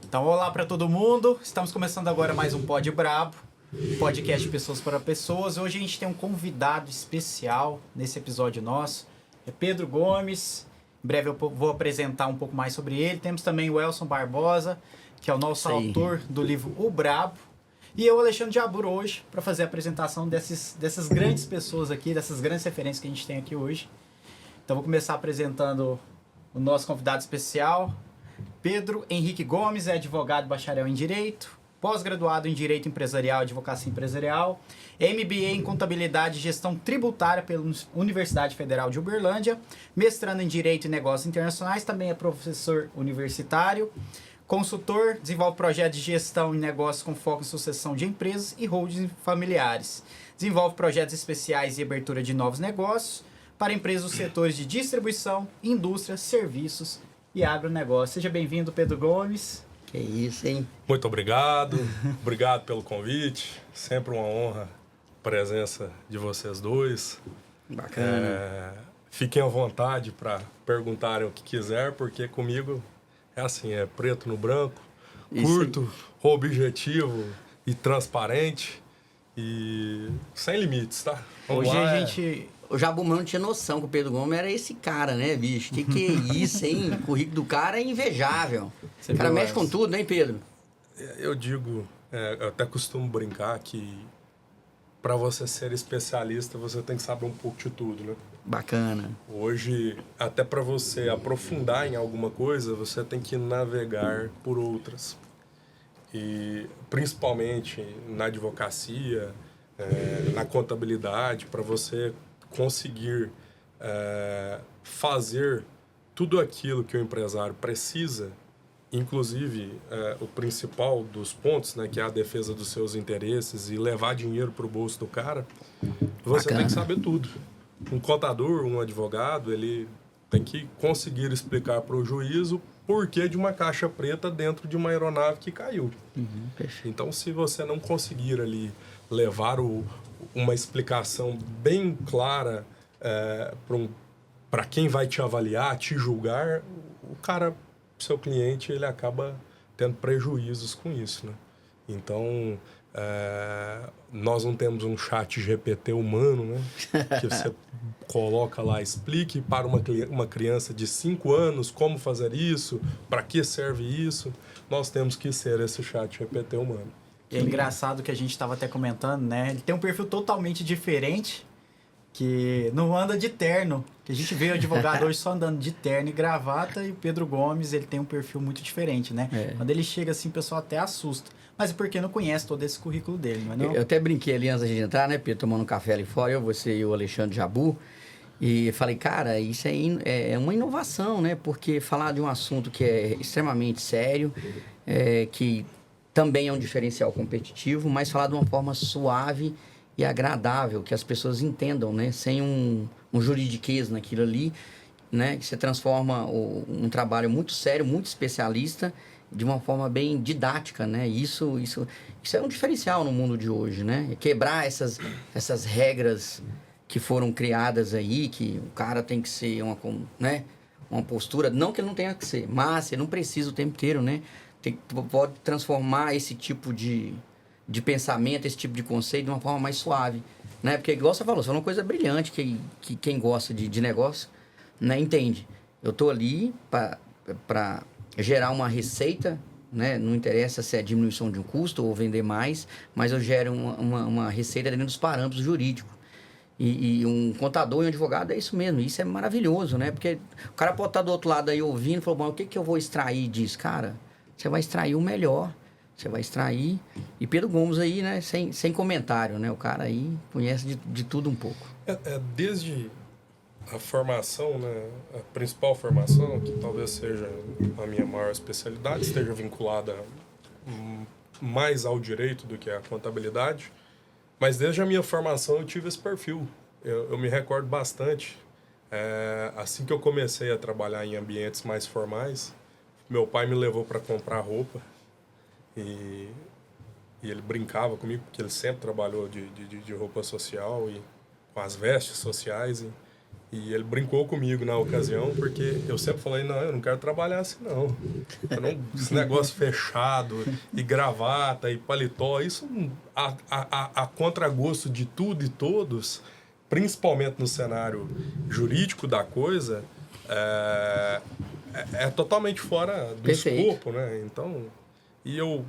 Então, olá para todo mundo. Estamos começando agora mais um Pod Brabo, podcast de pessoas para pessoas. Hoje a gente tem um convidado especial nesse episódio nosso. É Pedro Gomes. Em breve eu vou apresentar um pouco mais sobre ele. Temos também o Elson Barbosa, que é o nosso autor do livro O Brabo. E eu, Alexandre Jabur, hoje, para fazer a apresentação dessas grandes pessoas aqui, dessas grandes referências que a gente tem aqui hoje. Então, vou começar apresentando o nosso convidado especial. Pedro Henrique Gomes é advogado bacharel em Direito, pós-graduado em Direito Empresarial e Advocacia Empresarial, MBA em Contabilidade e Gestão Tributária pela Universidade Federal de Uberlândia, mestrando em Direito e Negócios Internacionais, também é professor universitário, consultor, desenvolve projetos de gestão em negócios com foco em sucessão de empresas e holdings familiares, desenvolve projetos especiais e abertura de novos negócios para empresas dos setores de distribuição, indústria, serviços e agronegócio. Seja bem-vindo, Pedro Gomes. Que isso, hein? Muito obrigado. Obrigado pelo convite. Sempre uma honra a presença de vocês dois. Bacana. Fiquem à vontade para perguntarem o que quiser, porque comigo é assim, é preto no branco, curto, objetivo e transparente e sem limites, tá? Vamos hoje lá, a gente... O Jabur não tinha noção que o Pedro Gomes era esse cara, né, bicho? Que é isso, hein? O currículo do cara é invejável. O cara mexe com tudo, hein, Pedro? Eu digo, eu até costumo brincar que para você ser especialista, você tem que saber um pouco de tudo, né? Bacana. Hoje, até para você aprofundar em alguma coisa, você tem que navegar por outras. E principalmente na advocacia, na contabilidade, para você conseguir fazer tudo aquilo que o empresário precisa, inclusive o principal dos pontos, né, que é a defesa dos seus interesses e levar dinheiro para o bolso do cara, você Bacana. tem que saber tudo. Um contador, um advogado, ele tem que conseguir explicar para o juiz o porquê de uma caixa preta dentro de uma aeronave que caiu. Então, se você não conseguir ali levar uma explicação bem clara para quem vai te avaliar, te julgar, o cara, seu cliente, ele acaba tendo prejuízos com isso, né? Então, nós não temos um chat GPT humano, né? Que você coloca lá, explique para uma criança de 5 anos como fazer isso, para que serve isso. Nós temos que ser esse chat GPT humano. E é engraçado que a gente estava até comentando, né? Ele tem um perfil totalmente diferente, que não anda de terno. Que a gente vê o advogado hoje só andando de terno e gravata, e o Pedro Gomes, ele tem um perfil muito diferente, né? Quando ele chega assim, o pessoal até assusta. Mas é porque não conhece todo esse currículo dele, não é não? Eu até brinquei ali antes de entrar, né, Pedro, tomando um café ali fora, você e o Alexandre Jabur, e falei, cara, isso é uma inovação, né? Porque falar de um assunto que é extremamente sério, que também é um diferencial competitivo, mas falar de uma forma suave e agradável, que as pessoas entendam, né? Sem um juridiquês naquilo ali, né? Que você transforma um trabalho muito sério, muito especialista, de uma forma bem didática, né? Isso é um diferencial no mundo de hoje, né? Quebrar essas regras que foram criadas aí, que o cara tem que ser uma postura, não que ele não tenha que ser, mas ele não precisa o tempo inteiro, né? Pode transformar esse tipo de pensamento, esse tipo de conceito de uma forma mais suave, né? Porque, igual você falou, isso é uma coisa brilhante que quem gosta de negócio, né, entende. Eu tô ali para gerar uma receita, né? Não interessa se é diminuição de um custo ou vender mais, mas eu gero uma receita dentro dos parâmetros jurídicos. E um contador e um advogado é isso mesmo. Isso é maravilhoso, né? Porque o cara pode estar do outro lado aí ouvindo e falar, bom, o que eu vou extrair disso? Cara, você vai extrair o melhor. Você vai extrair. E Pedro Gomes aí, né? Sem comentário, né? O cara aí conhece de tudo um pouco. Desde a formação, né? A principal formação, que talvez seja a minha maior especialidade, esteja vinculada mais ao direito do que à contabilidade. Mas desde a minha formação eu tive esse perfil. Eu me recordo bastante. Assim que eu comecei a trabalhar em ambientes mais formais, meu pai me levou para comprar roupa. E ele brincava comigo, porque ele sempre trabalhou de roupa social e com as vestes sociais. E ele brincou comigo na ocasião, porque eu sempre falei, não, eu não quero trabalhar assim, não. Esse negócio fechado, e gravata, e paletó, isso a contragosto de tudo e todos, principalmente no cenário jurídico da coisa, é totalmente fora do escopo, né? Então, e eu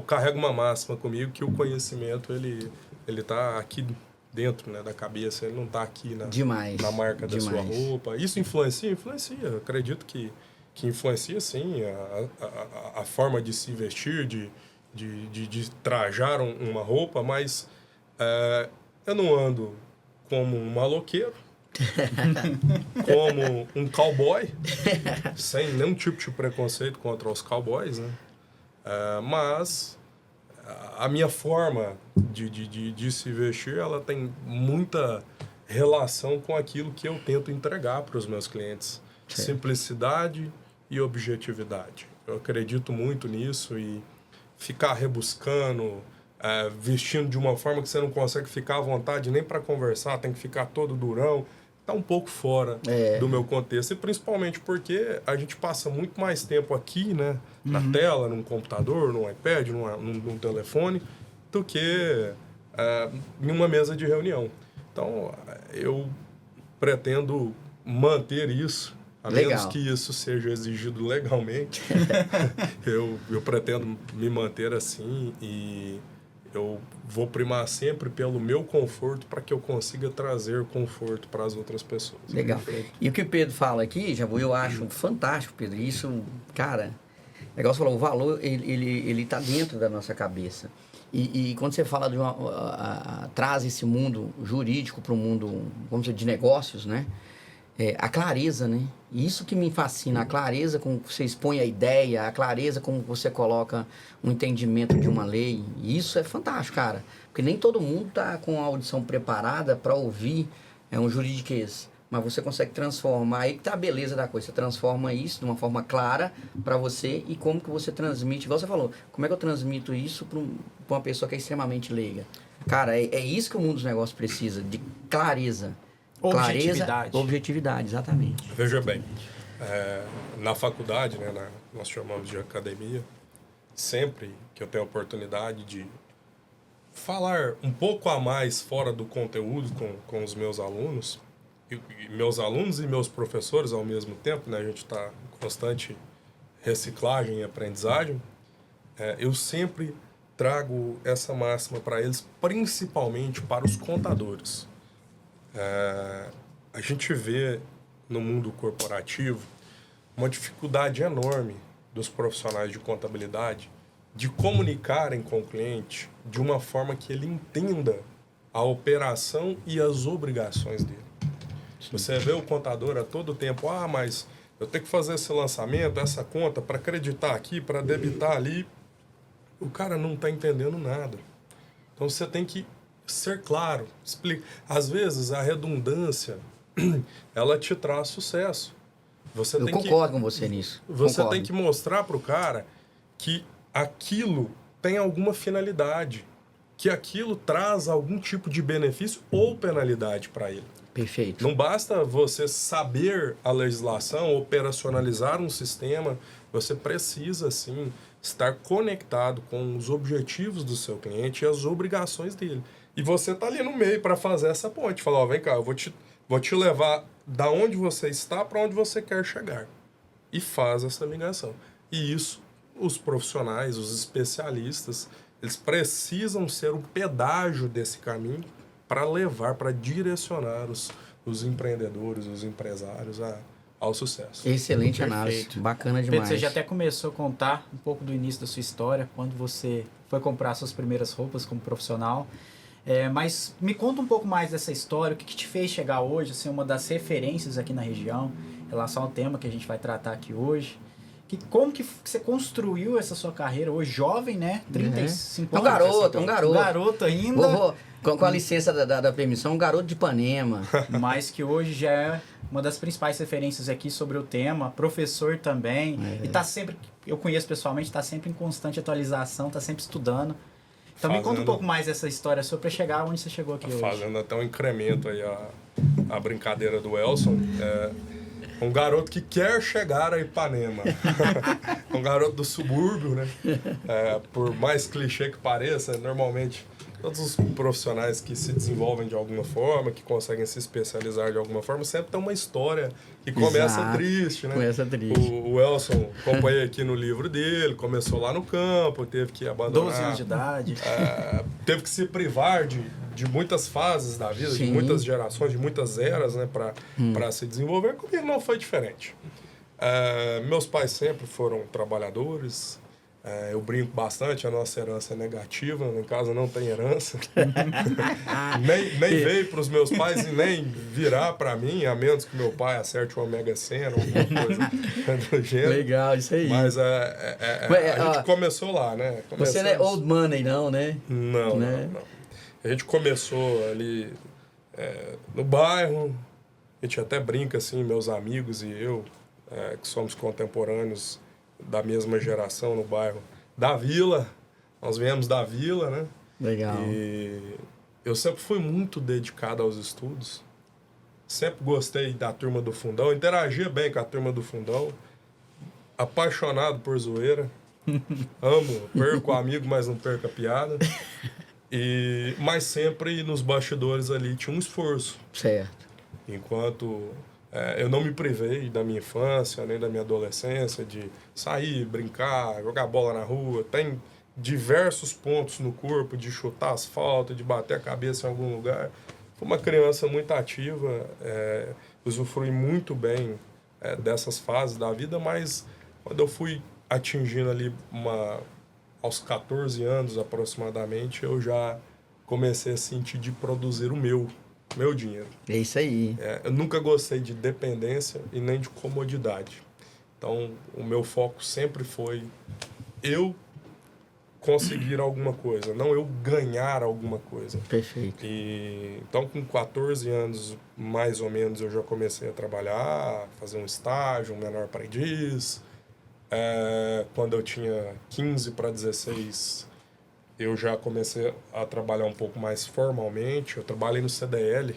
carrego uma máxima comigo que o conhecimento, ele tá aqui dentro, né, da cabeça, ele não está aqui na marca da sua roupa. Isso influencia? Influencia. Eu acredito que influencia, sim, a forma de se vestir, de trajar uma roupa, mas eu não ando como um maloqueiro, como um cowboy, sem nenhum tipo de preconceito contra os cowboys, né? Mas a minha forma de se vestir, ela tem muita relação com aquilo que eu tento entregar para os meus clientes. Sim. Simplicidade e objetividade. Eu acredito muito nisso e ficar rebuscando, vestindo de uma forma que você não consegue ficar à vontade nem para conversar, tem que ficar todo durão, está um pouco fora do meu contexto. E principalmente porque a gente passa muito mais tempo aqui, né, na tela, num computador, num iPad, num telefone, do que em uma mesa de reunião. Então, eu pretendo manter isso, a menos que isso seja exigido legalmente. eu pretendo me manter assim e eu vou primar sempre pelo meu conforto para que eu consiga trazer conforto para as outras pessoas. Legal. E o que o Pedro fala aqui, eu acho fantástico, Pedro. Isso, cara, o negócio falou, o valor, ele tá dentro da nossa cabeça. E quando você fala de traz esse mundo jurídico para o mundo, vamos dizer, de negócios, né? A clareza, né? Isso que me fascina, a clareza como você expõe a ideia, a clareza como você coloca um entendimento de uma lei. E isso é fantástico, cara. Porque nem todo mundo tá com a audição preparada para ouvir um juridiquês. Mas você consegue transformar, aí que tá a beleza da coisa. Você transforma isso de uma forma clara para você e como que você transmite. Igual você falou, como é que eu transmito isso para uma pessoa que é extremamente leiga? Cara, é isso que o mundo dos negócios precisa, de clareza. Objetividade. Objetividade, exatamente. Veja bem, na faculdade, né, nós chamamos de academia, sempre que eu tenho a oportunidade de falar um pouco a mais fora do conteúdo com os meus alunos, e meus alunos e meus professores ao mesmo tempo, né, a gente está em constante reciclagem e aprendizagem, eu sempre trago essa máxima para eles, principalmente para os contadores. A gente vê no mundo corporativo uma dificuldade enorme dos profissionais de contabilidade de comunicarem com o cliente de uma forma que ele entenda a operação e as obrigações dele. Sim. Você vê o contador a todo tempo, mas eu tenho que fazer esse lançamento, essa conta, para acreditar aqui, para debitar ali. O cara não está entendendo nada. Então você tem que ser claro, explica. Às vezes a redundância ela te traz sucesso. Eu concordo com você nisso. Você tem que mostrar para o cara que aquilo tem alguma finalidade, que aquilo traz algum tipo de benefício ou penalidade para ele. Perfeito. Não basta você saber a legislação, operacionalizar um sistema, você precisa sim estar conectado com os objetivos do seu cliente e as obrigações dele. E você tá ali no meio para fazer essa ponte. Falar, vem cá, eu vou te levar da onde você está para onde você quer chegar. E faz essa ligação. E isso, os profissionais, os especialistas, eles precisam ser o pedágio desse caminho para levar, para direcionar os empreendedores, os empresários ao sucesso. Excelente análise. Bacana demais. Pedro, você já até começou a contar um pouco do início da sua história, quando você foi comprar suas primeiras roupas como profissional. Mas me conta um pouco mais dessa história, o que te fez chegar hoje, assim, uma das referências aqui na região, em relação ao tema que a gente vai tratar aqui hoje. Como que você construiu essa sua carreira hoje, jovem, né? 35 anos. Um garoto. Um garoto ainda. Com a licença da permissão, um garoto de Ipanema. Mas que hoje já é uma das principais referências aqui sobre o tema, professor também. E tá sempre, eu conheço pessoalmente, tá sempre em constante atualização, tá sempre estudando. Então me conta um pouco mais dessa história sua para chegar onde você chegou aqui hoje. Fazendo até um incremento aí a brincadeira do Elson. Um garoto que quer chegar a Ipanema. Um garoto do subúrbio, né? Por mais clichê que pareça, normalmente todos os profissionais que se desenvolvem de alguma forma, que conseguem se especializar de alguma forma, sempre tem uma história que começa triste, né? Começa triste. O Elson, acompanhei aqui no livro dele, começou lá no campo, teve que abandonar... 12 anos de idade. Teve que se privar de muitas fases da vida, Sim. de muitas gerações, de muitas eras, né? Para se desenvolver. Comigo não foi diferente. Meus pais sempre foram trabalhadores. Eu brinco bastante, a nossa herança é negativa, em casa não tem herança. nem veio para os meus pais e nem virá para mim, a menos que meu pai acerte uma Mega Sena ou alguma coisa do gênero. Legal, isso aí. Mas a gente começou lá, né? Você não é old money, não, né? Não. A gente começou ali no bairro, a gente até brinca assim, meus amigos e eu, que somos contemporâneos da mesma geração no bairro da Vila. Nós viemos da Vila, né? Legal. E eu sempre fui muito dedicado aos estudos. Sempre gostei da turma do fundão, interagia bem com a turma do fundão. Apaixonado por zoeira. Amo, perco amigo, mas não perco a piada. Mas sempre nos bastidores ali tinha um esforço. Certo. Enquanto eu não me privei da minha infância, nem da minha adolescência, de sair, brincar, jogar bola na rua. Tem diversos pontos no corpo de chutar asfalto, de bater a cabeça em algum lugar. Fui uma criança muito ativa, usufrui muito bem dessas fases da vida, mas quando eu fui atingindo ali aos 14 anos aproximadamente, eu já comecei a sentir de produzir o meu dinheiro. É isso aí. Eu nunca gostei de dependência e nem de comodidade. Então, o meu foco sempre foi eu conseguir alguma coisa, não eu ganhar alguma coisa. Perfeito. Então, com 14 anos, mais ou menos, eu já comecei a trabalhar, fazer um estágio, um menor aprendiz. Quando eu tinha 15 para 16, eu já comecei a trabalhar um pouco mais formalmente. Eu trabalhei no CDL,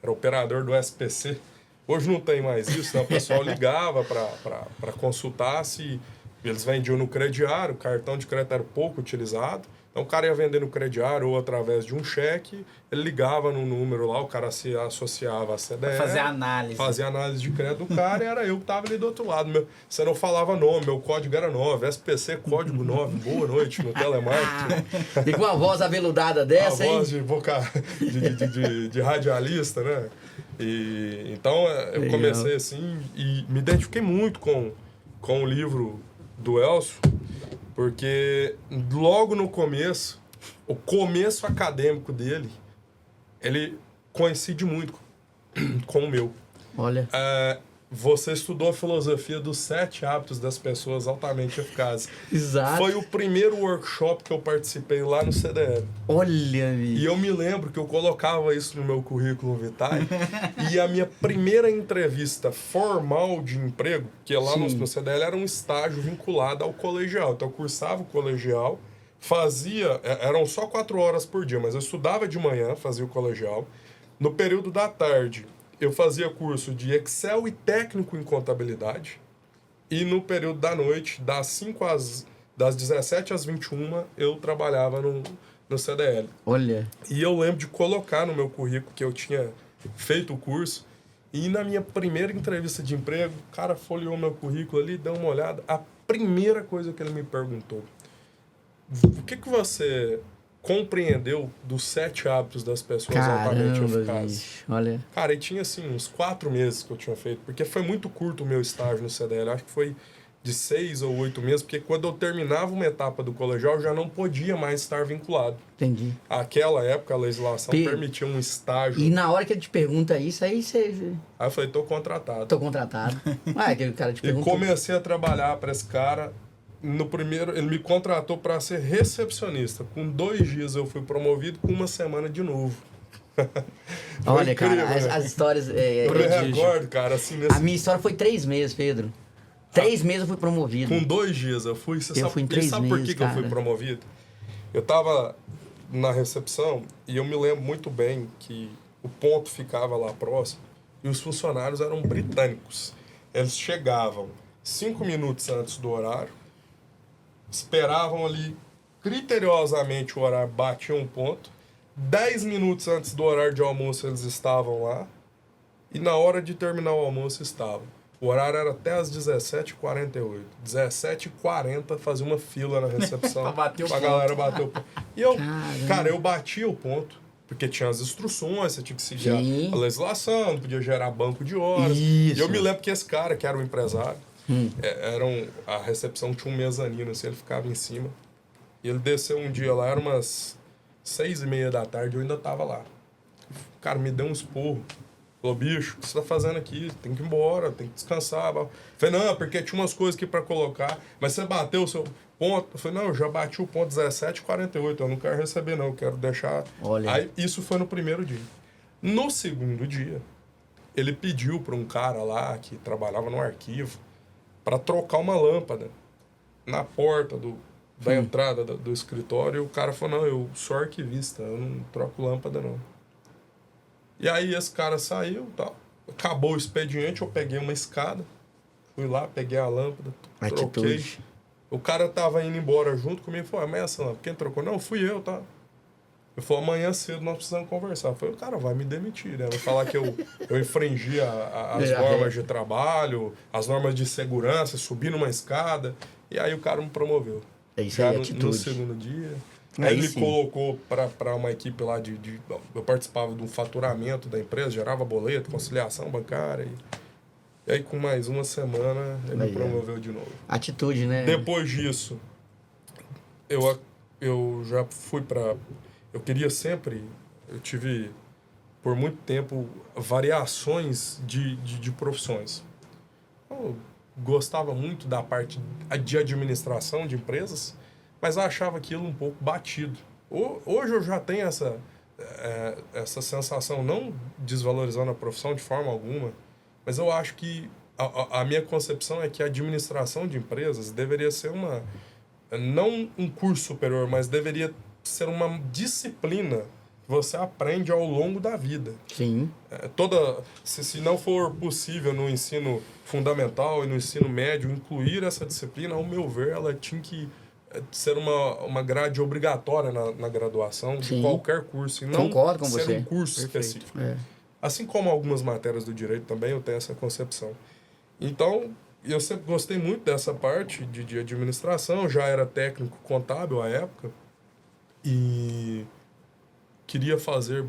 era operador do SPC. Hoje não tem mais isso, né? O pessoal ligava para consultar se eles vendiam no crediário, o cartão de crédito era pouco utilizado. Então o cara ia vender no crediário ou através de um cheque, ele ligava no número lá, o cara se associava à CDL. Fazer análise. Fazia análise de crédito do cara e era eu que estava ali do outro lado. Você não falava nome, meu código era 9, SPC código 9, boa noite no telemarketing. E com uma voz aveludada dessa, hein? A voz de radialista, né? Então eu Legal. comecei assim e me identifiquei muito com o livro do Elcio, porque logo no começo, o começo acadêmico dele, ele coincide muito com o meu. Olha. Você estudou a filosofia dos 7 hábitos das pessoas altamente eficazes. Exato. Foi o primeiro workshop que eu participei lá no CDL. Olha, amigo. E eu me lembro que eu colocava isso no meu currículo vitae. E a minha primeira entrevista formal de emprego, que lá no CDL era um estágio vinculado ao colegial. Então eu cursava o colegial, eram só 4 horas por dia, mas eu estudava de manhã, fazia o colegial. No período da tarde, eu fazia curso de Excel e técnico em contabilidade. E no período da noite, das 17 às 21, eu trabalhava no CDL. Olha. E eu lembro de colocar no meu currículo que eu tinha feito o curso. E na minha primeira entrevista de emprego, o cara folheou meu currículo ali, deu uma olhada. A primeira coisa que ele me perguntou: o que você compreendeu dos 7 hábitos das pessoas altamente eficazes? Bicho, olha. Cara, e tinha assim uns 4 meses que eu tinha feito, porque foi muito curto o meu estágio no CDL, acho que foi de 6 ou 8 meses, porque quando eu terminava uma etapa do colegial, eu já não podia mais estar vinculado. Entendi. Aquela época, a legislação permitia um estágio. E na hora que ele te pergunta isso, aí você... Aí eu falei, tô contratado. Tô contratado. Aquele cara te pergunta... E comecei a trabalhar para esse cara. No primeiro, ele me contratou para ser recepcionista. Com 2 dias eu fui promovido, com 1 semana de novo. Olha, incrível, cara, né? as histórias... eu me recordo, cara, assim... A minha história foi 3 meses, Pedro. 3 meses eu fui promovido. Com 2 dias eu fui. Fui em 3 sabe meses, por que eu fui promovido? Eu tava na recepção e eu me lembro muito bem que o ponto ficava lá próximo, e os funcionários eram britânicos. Eles chegavam 5 minutos antes do horário, esperavam ali criteriosamente o horário, batiam um ponto, 10 minutos antes do horário de almoço eles estavam lá, e na hora de terminar o almoço estavam. O horário era até às 17h48. 17h40 fazia uma fila na recepção pra galera bater o ponto. E eu, cara, eu batia o ponto, porque tinha as instruções, você tinha que seguir a legislação, não podia gerar banco de horas. Isso. E eu me lembro que esse cara, que era o empresário, a recepção tinha um mezanino, assim, ele ficava em cima. E ele desceu um dia lá, era umas 6h30 da tarde, eu ainda tava lá. O cara me deu um esporro. Falou, bicho, o que você tá fazendo aqui? Tem que ir embora, tem que descansar. Eu falei, não, porque tinha umas coisas aqui pra colocar, mas você bateu o seu ponto? Eu falei, não, eu já bati o ponto 17h48, eu não quero receber não, eu quero deixar... Olha. Aí, isso foi no primeiro dia. No segundo dia, ele pediu pra um cara lá, que trabalhava no arquivo, pra trocar uma lâmpada na porta da entrada do escritório, e o cara falou, não, eu sou arquivista, eu não troco lâmpada não. E aí esse cara saiu, tal. Acabou o expediente, eu peguei uma escada, fui lá, peguei a lâmpada, troquei. O cara tava indo embora junto comigo, falou, mas essa lâmpada, quem trocou? Não, fui eu, tá? Eu falei, amanhã cedo nós precisamos conversar. Eu falei, o cara vai me demitir, né? Vai falar que eu infringi as normas de trabalho, as normas de segurança, subi numa escada, e aí o cara me promoveu. Isso já aí, no segundo dia... Aí ele me sim. colocou para uma equipe lá eu participava de um faturamento da empresa, gerava boleto, conciliação bancária. E aí, com mais uma semana, ele me promoveu de novo. Atitude, né? Depois disso, eu já fui para... Eu queria sempre... Eu tive, por muito tempo, variações de profissões. Eu gostava muito da parte de administração de empresas, mas eu achava aquilo um pouco batido. Hoje eu já tenho essa sensação, não desvalorizando a profissão de forma alguma, mas eu acho que a minha concepção é que a administração de empresas deveria ser não um curso superior, mas deveria ser uma disciplina que você aprende ao longo da vida. Sim. Se não for possível no ensino fundamental e no ensino médio incluir essa disciplina, ao meu ver, ela tinha que ser uma grade obrigatória na graduação de qualquer curso, e não Concordo com ser você. um curso específico. Assim como algumas matérias do direito também, eu tenho essa concepção. Então, eu sempre gostei muito dessa parte de administração, já era técnico contábil à época, e queria fazer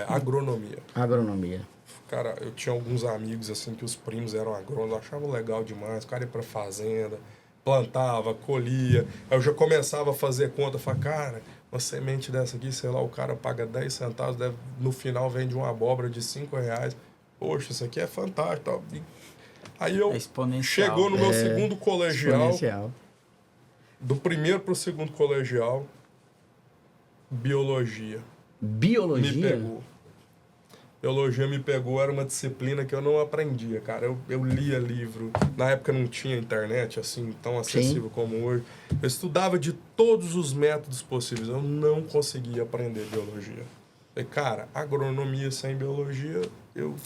agronomia. Agronomia. Cara, eu tinha alguns amigos, assim, que os primos eram agrônomos, achavam legal demais, o cara ia pra fazenda, plantava, colhia, aí eu já começava a fazer conta, falava, cara, uma semente dessa aqui, sei lá, o cara paga 10 centavos, no final vende uma abóbora de R$5, poxa, isso aqui é fantástico. Aí chegou no meu segundo colegial, do primeiro pro segundo colegial, biologia. Biologia? Me pegou. Biologia me pegou, era uma disciplina que eu não aprendia, cara. Eu lia livro, na época não tinha internet assim tão acessível como hoje. Eu estudava de todos os métodos possíveis, eu não conseguia aprender biologia. Falei, cara, agronomia sem biologia, eu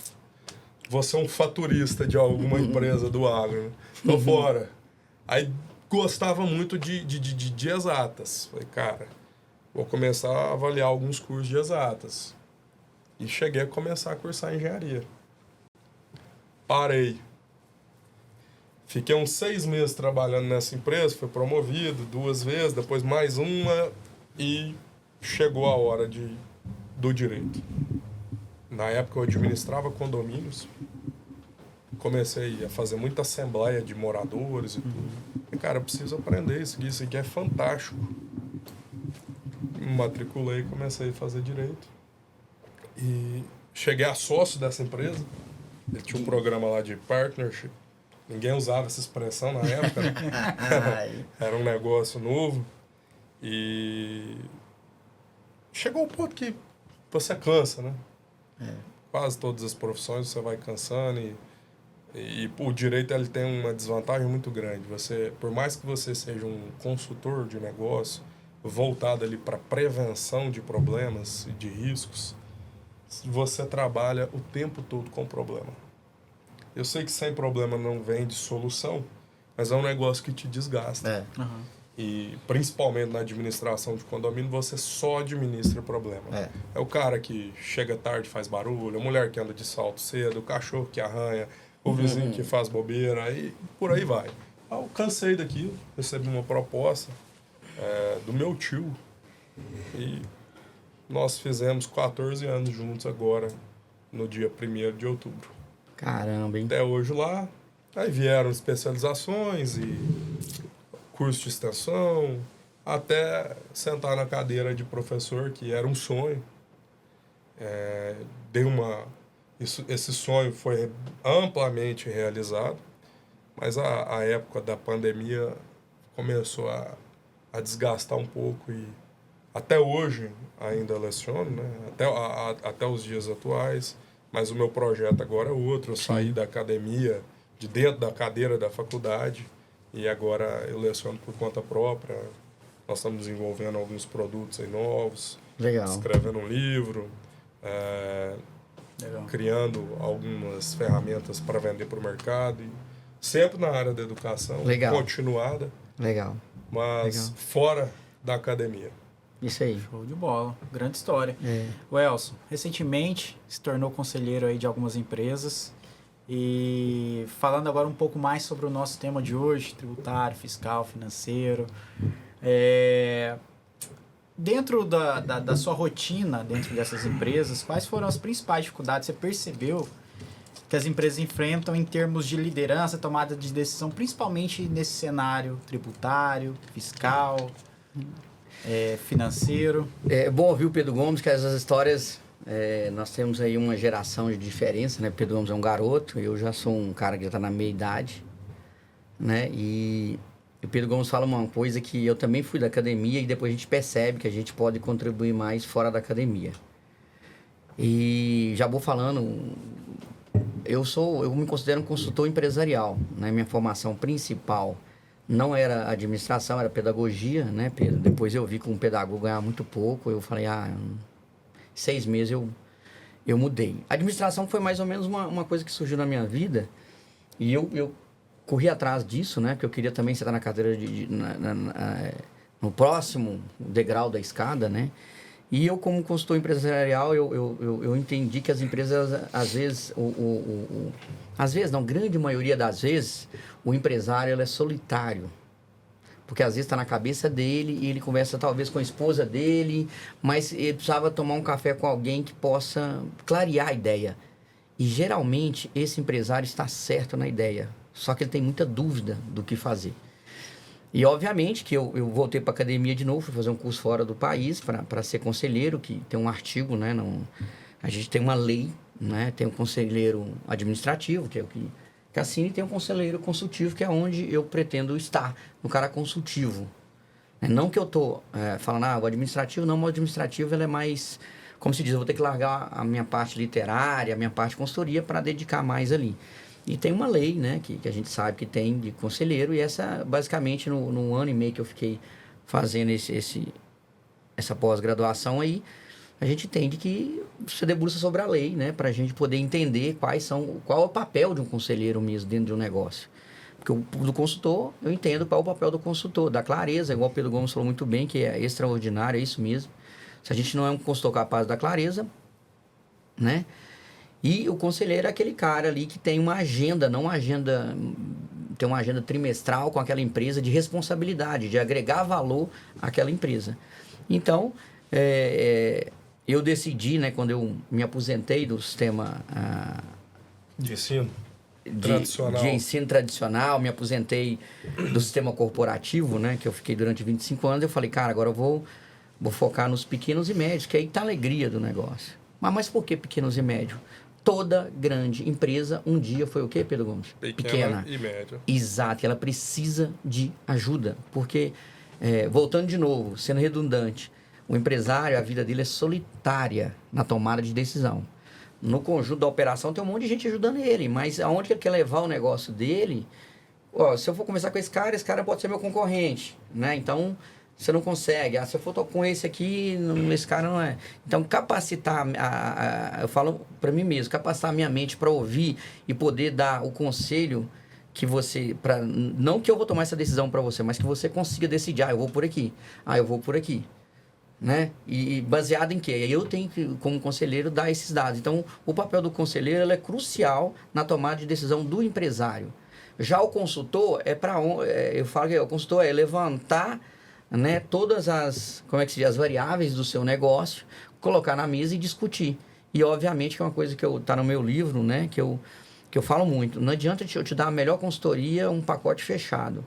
vou ser um faturista de alguma empresa do agro, né? Tô fora. Aí gostava muito de exatas. Falei, cara, vou começar a avaliar alguns cursos de exatas. E cheguei a começar a cursar engenharia. Parei. Fiquei uns 6 meses trabalhando nessa empresa, fui promovido 2 vezes, depois mais uma, e chegou a hora do direito. Na época eu administrava condomínios, comecei a fazer muita assembleia de moradores e tudo. E, cara, eu preciso aprender isso aqui é fantástico. Me matriculei e comecei a fazer direito. E cheguei a sócio dessa empresa. Ele tinha um programa lá de partnership. Ninguém usava essa expressão na época, né? Era um negócio novo. E chegou um ponto que você cansa, né? Quase todas as profissões você vai cansando e o direito ele tem uma desvantagem muito grande. Por mais que você seja um consultor de negócio voltado ali para prevenção de problemas e de riscos, você trabalha o tempo todo com problema. Eu sei que sem problema não vem de solução, mas é um negócio que te desgasta. E principalmente na administração de condomínio, você só administra problema. É o cara que chega tarde e faz barulho, a mulher que anda de salto cedo, o cachorro que arranha, o vizinho que faz bobeira, e por aí vai. Eu cansei daquilo, recebi uma proposta do meu tio e nós fizemos 14 anos juntos agora, no dia 1º de outubro. Caramba, hein? Até hoje lá, aí vieram especializações e curso de extensão, até sentar na cadeira de professor, que era um sonho. Esse sonho foi amplamente realizado, mas a época da pandemia começou a desgastar um pouco e até hoje ainda leciono, né? Até os dias atuais, mas o meu projeto agora é outro. Eu saí da academia, de dentro da cadeira da faculdade, e agora eu leciono por conta própria. Nós estamos desenvolvendo alguns produtos aí novos, escrevendo um livro, criando algumas ferramentas para vender para o mercado, e sempre na área da educação continuada, mas fora da academia. Isso aí. Show de bola. Grande história. O Elson, recentemente se tornou conselheiro aí de algumas empresas. E falando agora um pouco mais sobre o nosso tema de hoje, tributário, fiscal, financeiro. Dentro da sua rotina, dentro dessas empresas, quais foram as principais dificuldades que você percebeu que as empresas enfrentam em termos de liderança, tomada de decisão, principalmente nesse cenário tributário, fiscal, financeiro? É bom ouvir o Pedro Gomes, que essas histórias, nós temos aí uma geração de diferença, né? Pedro Gomes é um garoto, eu já sou um cara que já está na meia-idade, né? E o Pedro Gomes fala uma coisa que eu também fui da academia e depois a gente percebe que a gente pode contribuir mais fora da academia. E já vou falando, eu me considero um consultor empresarial, né? Minha formação principal não era administração, era pedagogia, né, Pedro? Depois eu vi que um pedagogo ganhava muito pouco, eu falei, 6 meses eu mudei. A administração foi mais ou menos uma coisa que surgiu na minha vida e eu corri atrás disso, né? Porque eu queria também sentar na cadeira no próximo degrau da escada, né? E eu, como consultor empresarial, eu entendi que as empresas, às vezes, às vezes não, grande maioria das vezes, o empresário ele é solitário. Porque às vezes está na cabeça dele e ele conversa talvez com a esposa dele, mas ele precisava tomar um café com alguém que possa clarear a ideia. E geralmente esse empresário está certo na ideia, só que ele tem muita dúvida do que fazer. E obviamente que eu voltei para a academia de novo, fui fazer um curso fora do país para ser conselheiro, que tem um artigo, né? A gente tem uma lei, né? Tem um conselheiro administrativo, que é o que assina, e tem um conselheiro consultivo, que é onde eu pretendo estar, no cara consultivo. Não que eu estou falando, o administrativo, não, o administrativo ele é mais, como se diz, eu vou ter que largar a minha parte literária, a minha parte de consultoria para dedicar mais ali. E tem uma lei, né, que a gente sabe que tem de conselheiro, e essa, basicamente, no ano e meio que eu fiquei fazendo essa pós-graduação aí, a gente entende que você debruça sobre a lei, né, para a gente poder entender qual é o papel de um conselheiro mesmo dentro de um negócio. Porque do consultor, eu entendo qual é o papel do consultor, da clareza, igual o Pedro Gomes falou muito bem, que é extraordinário, é isso mesmo. Se a gente não é um consultor capaz da clareza, né? E o conselheiro é aquele cara ali que tem uma agenda, tem uma agenda trimestral com aquela empresa de responsabilidade, de agregar valor àquela empresa. Então, eu decidi, né, quando eu me aposentei do sistema de ensino de ensino tradicional, me aposentei do sistema corporativo, né, que eu fiquei durante 25 anos, eu falei, cara, agora eu vou focar nos pequenos e médios, que aí tá a alegria do negócio. Mas por que pequenos e médios? Toda grande empresa, um dia foi o quê, Pedro Gomes? Pequena e média. Exato, ela precisa de ajuda, porque, voltando de novo, sendo redundante, o empresário, a vida dele é solitária na tomada de decisão. No conjunto da operação tem um monte de gente ajudando ele, mas aonde que ele quer levar o negócio dele? Se eu for conversar com esse cara pode ser meu concorrente, né? Então, Você não consegue. Se eu for com esse aqui, esse cara não é. Então, capacitar, eu falo para mim mesmo, capacitar a minha mente para ouvir e poder dar o conselho que você, não que eu vou tomar essa decisão para você, mas que você consiga decidir, eu vou por aqui, eu vou por aqui. Né? E baseado em quê? Eu tenho que, como conselheiro, dar esses dados. Então, o papel do conselheiro é crucial na tomada de decisão do empresário. Já o consultor eu falo que o consultor é levantar, né, todas as variáveis do seu negócio, colocar na mesa e discutir. E, obviamente, que é uma coisa que está no meu livro, né, que eu falo muito. Não adianta eu te dar a melhor consultoria, um pacote fechado.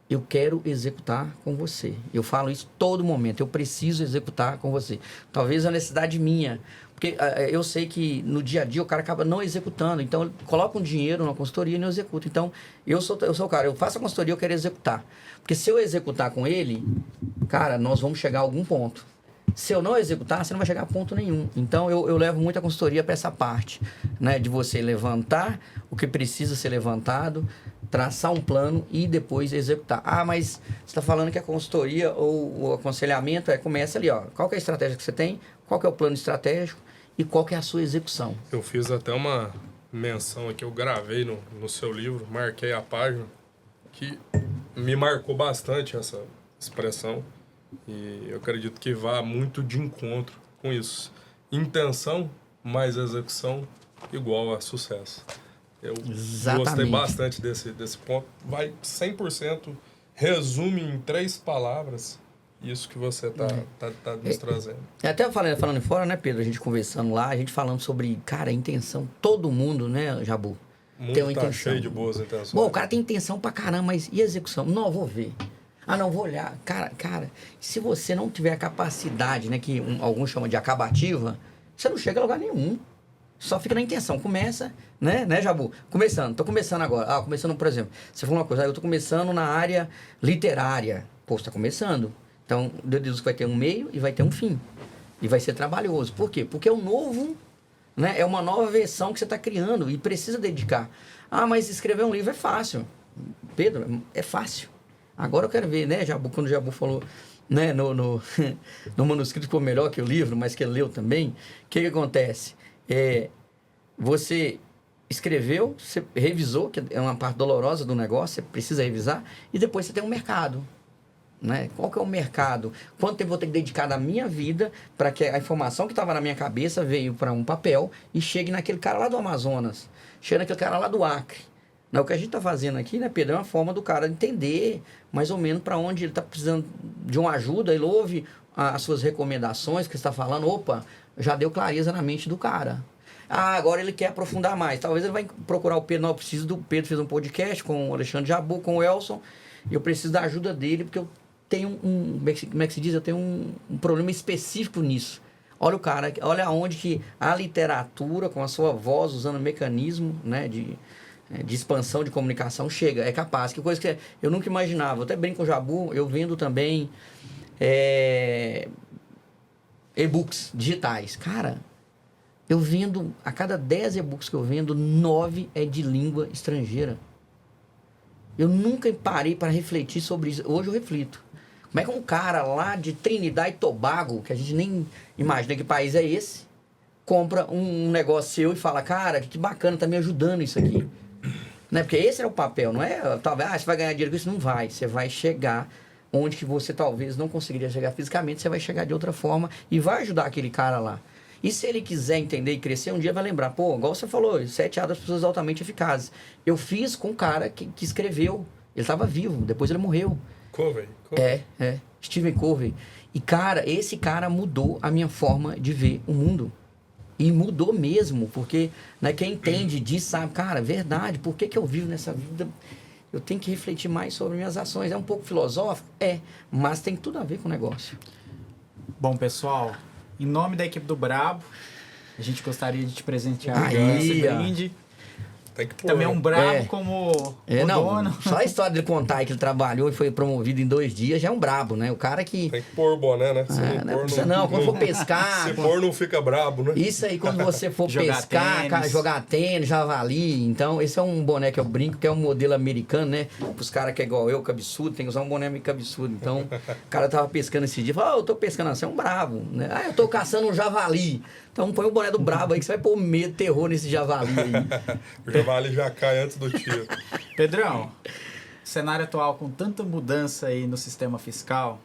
Eu quero executar com você. Eu falo isso todo momento. Eu preciso executar com você. Talvez a necessidade minha. Porque eu sei que no dia a dia o cara acaba não executando. Então, ele coloca um dinheiro na consultoria e não executa. Então, eu sou o cara. Eu faço a consultoria, eu quero executar. Porque se eu executar com ele, cara, nós vamos chegar a algum ponto. Se eu não executar, você não vai chegar a ponto nenhum. Então, eu levo muito a consultoria para essa parte, né? De você levantar o que precisa ser levantado, traçar um plano e depois executar. Mas você está falando que a consultoria ou o aconselhamento começa ali, ó. Qual que é a estratégia que você tem? Qual que é o plano estratégico? E qual que é a sua execução? Eu fiz até uma menção aqui, eu gravei no seu livro, marquei a página, que me marcou bastante essa expressão. E eu acredito que vá muito de encontro com isso. Intenção mais execução igual a sucesso. Eu gostei bastante desse ponto. Vai 100%, resume em 3 palavras isso que você tá nos trazendo. Até falando fora, né, Pedro? A gente conversando lá, a gente falando sobre, cara, intenção. Todo mundo, né, Jabu? O mundo tem uma tá intenção. cheio de boas intenções. Bom, o cara tem intenção pra caramba, mas e execução? Não, vou ver. Não, vou olhar. Cara, se você não tiver a capacidade, né, que alguns chamam de acabativa, você não chega a lugar nenhum. Só fica na intenção. Começa, né, Jabu? Tô começando agora. Começando, por exemplo, você falou uma coisa, eu tô começando na área literária. Pô, você tá começando. Então, eu deduzo que vai ter um meio e vai ter um fim. E vai ser trabalhoso. Por quê? Porque é um novo, né, é uma nova versão que você está criando e precisa dedicar. Mas escrever um livro é fácil. Pedro, é fácil. Agora eu quero ver, né, Jabu, quando o Jabu falou, né, no manuscrito ficou melhor que o livro, mas que ele leu também, o que acontece? Você escreveu, você revisou, que é uma parte dolorosa do negócio, você precisa revisar, e depois você tem um mercado. Né? Qual que é o mercado? Quanto tempo eu vou ter que dedicar da minha vida para que a informação que estava na minha cabeça veio para um papel e chegue naquele cara lá do Amazonas, chegue naquele cara lá do Acre. O que a gente está fazendo aqui, né, Pedro, é uma forma do cara entender mais ou menos para onde ele está precisando de uma ajuda, ele ouve as suas recomendações que você está falando, já deu clareza na mente do cara. Agora ele quer aprofundar mais. Talvez ele vai procurar o Pedro. Não, eu preciso do Pedro, fez um podcast com o Alexandre Jabu, com o Elson, e eu preciso da ajuda dele, porque eu tenho como é que se diz? Eu tenho um problema específico nisso. Olha o cara, olha aonde que a literatura, com a sua voz, usando mecanismo, né, de expansão de comunicação, chega, é capaz. Que coisa que eu nunca imaginava. Eu até brinco com o Jabu, eu vendo também e-books digitais. Cara, eu vendo, a cada 10 e-books que eu vendo, 9 é de língua estrangeira. Eu nunca parei para refletir sobre isso. Hoje eu reflito. Como é que um cara lá de Trinidad e Tobago, que a gente nem imagina que país é esse, compra um negócio seu e fala, cara, que bacana, tá me ajudando isso aqui. Né? Porque esse é o papel, não é? Talvez, você vai ganhar dinheiro com isso. Não vai. Você vai chegar onde que você talvez não conseguiria chegar fisicamente, você vai chegar de outra forma e vai ajudar aquele cara lá. E se ele quiser entender e crescer, um dia vai lembrar, igual você falou, 7 hábitos das pessoas altamente eficazes. Eu fiz com um cara que escreveu, ele estava vivo, depois ele morreu. Covey. Stephen Covey. E, cara, esse cara mudou a minha forma de ver o mundo. E mudou mesmo, porque, né, quem entende disso sabe, cara, verdade, por que eu vivo nessa vida? Eu tenho que refletir mais sobre minhas ações. É um pouco filosófico? Mas tem tudo a ver com o negócio. Bom, pessoal, em nome da equipe do Brabo, a gente gostaria de te presentear Aí, esse brinde. Tem que pôr. Também é um brabo É. como o Não, dono. só a história dele contar aí que ele trabalhou e foi promovido em 2 dias já é um brabo, né? O cara que... Tem que pôr o boné, né? Se não precisa não, quando for pescar... Se pôr, não fica brabo, né? Isso aí, quando você for Jogar pescar, tênis. cara, jogar tênis, javali. Então, esse é um boné que eu brinco, que é um modelo americano, né? Os caras que é igual eu, cabeçudo, tem que usar um boné meio cabeçudo. Então, o cara tava pescando esse dia, falou, eu tô pescando assim, é um bravo, né? Eu tô caçando um javali. Então, põe o boné do bravo aí, que você vai pôr medo, terror nesse javali aí. O javali já cai antes do tiro. Pedrão, cenário atual com tanta mudança aí no sistema fiscal,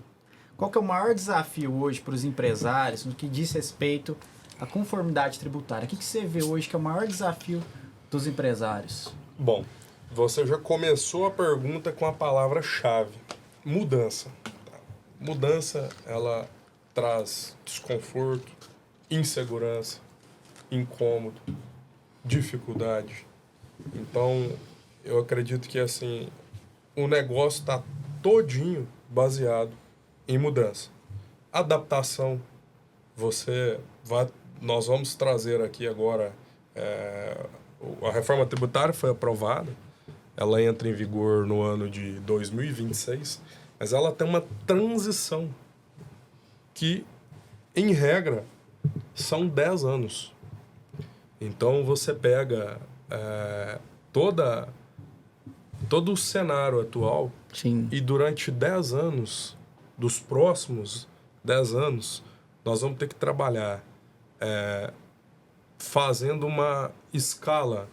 qual que é o maior desafio hoje para os empresários no que diz respeito à conformidade tributária? O que você vê hoje que é o maior desafio dos empresários? Bom, você já começou a pergunta com a palavra-chave: mudança. Mudança, ela traz desconforto, insegurança, incômodo, dificuldade. Então, eu acredito que assim, o negócio está todinho baseado em mudança. Adaptação, nós vamos trazer aqui agora, a reforma tributária foi aprovada, ela entra em vigor no ano de 2026, mas ela tem uma transição que, em regra, são 10 anos. Então, você pega todo o cenário atual Sim. e durante 10 anos, dos próximos 10 anos, nós vamos ter que trabalhar fazendo uma escala,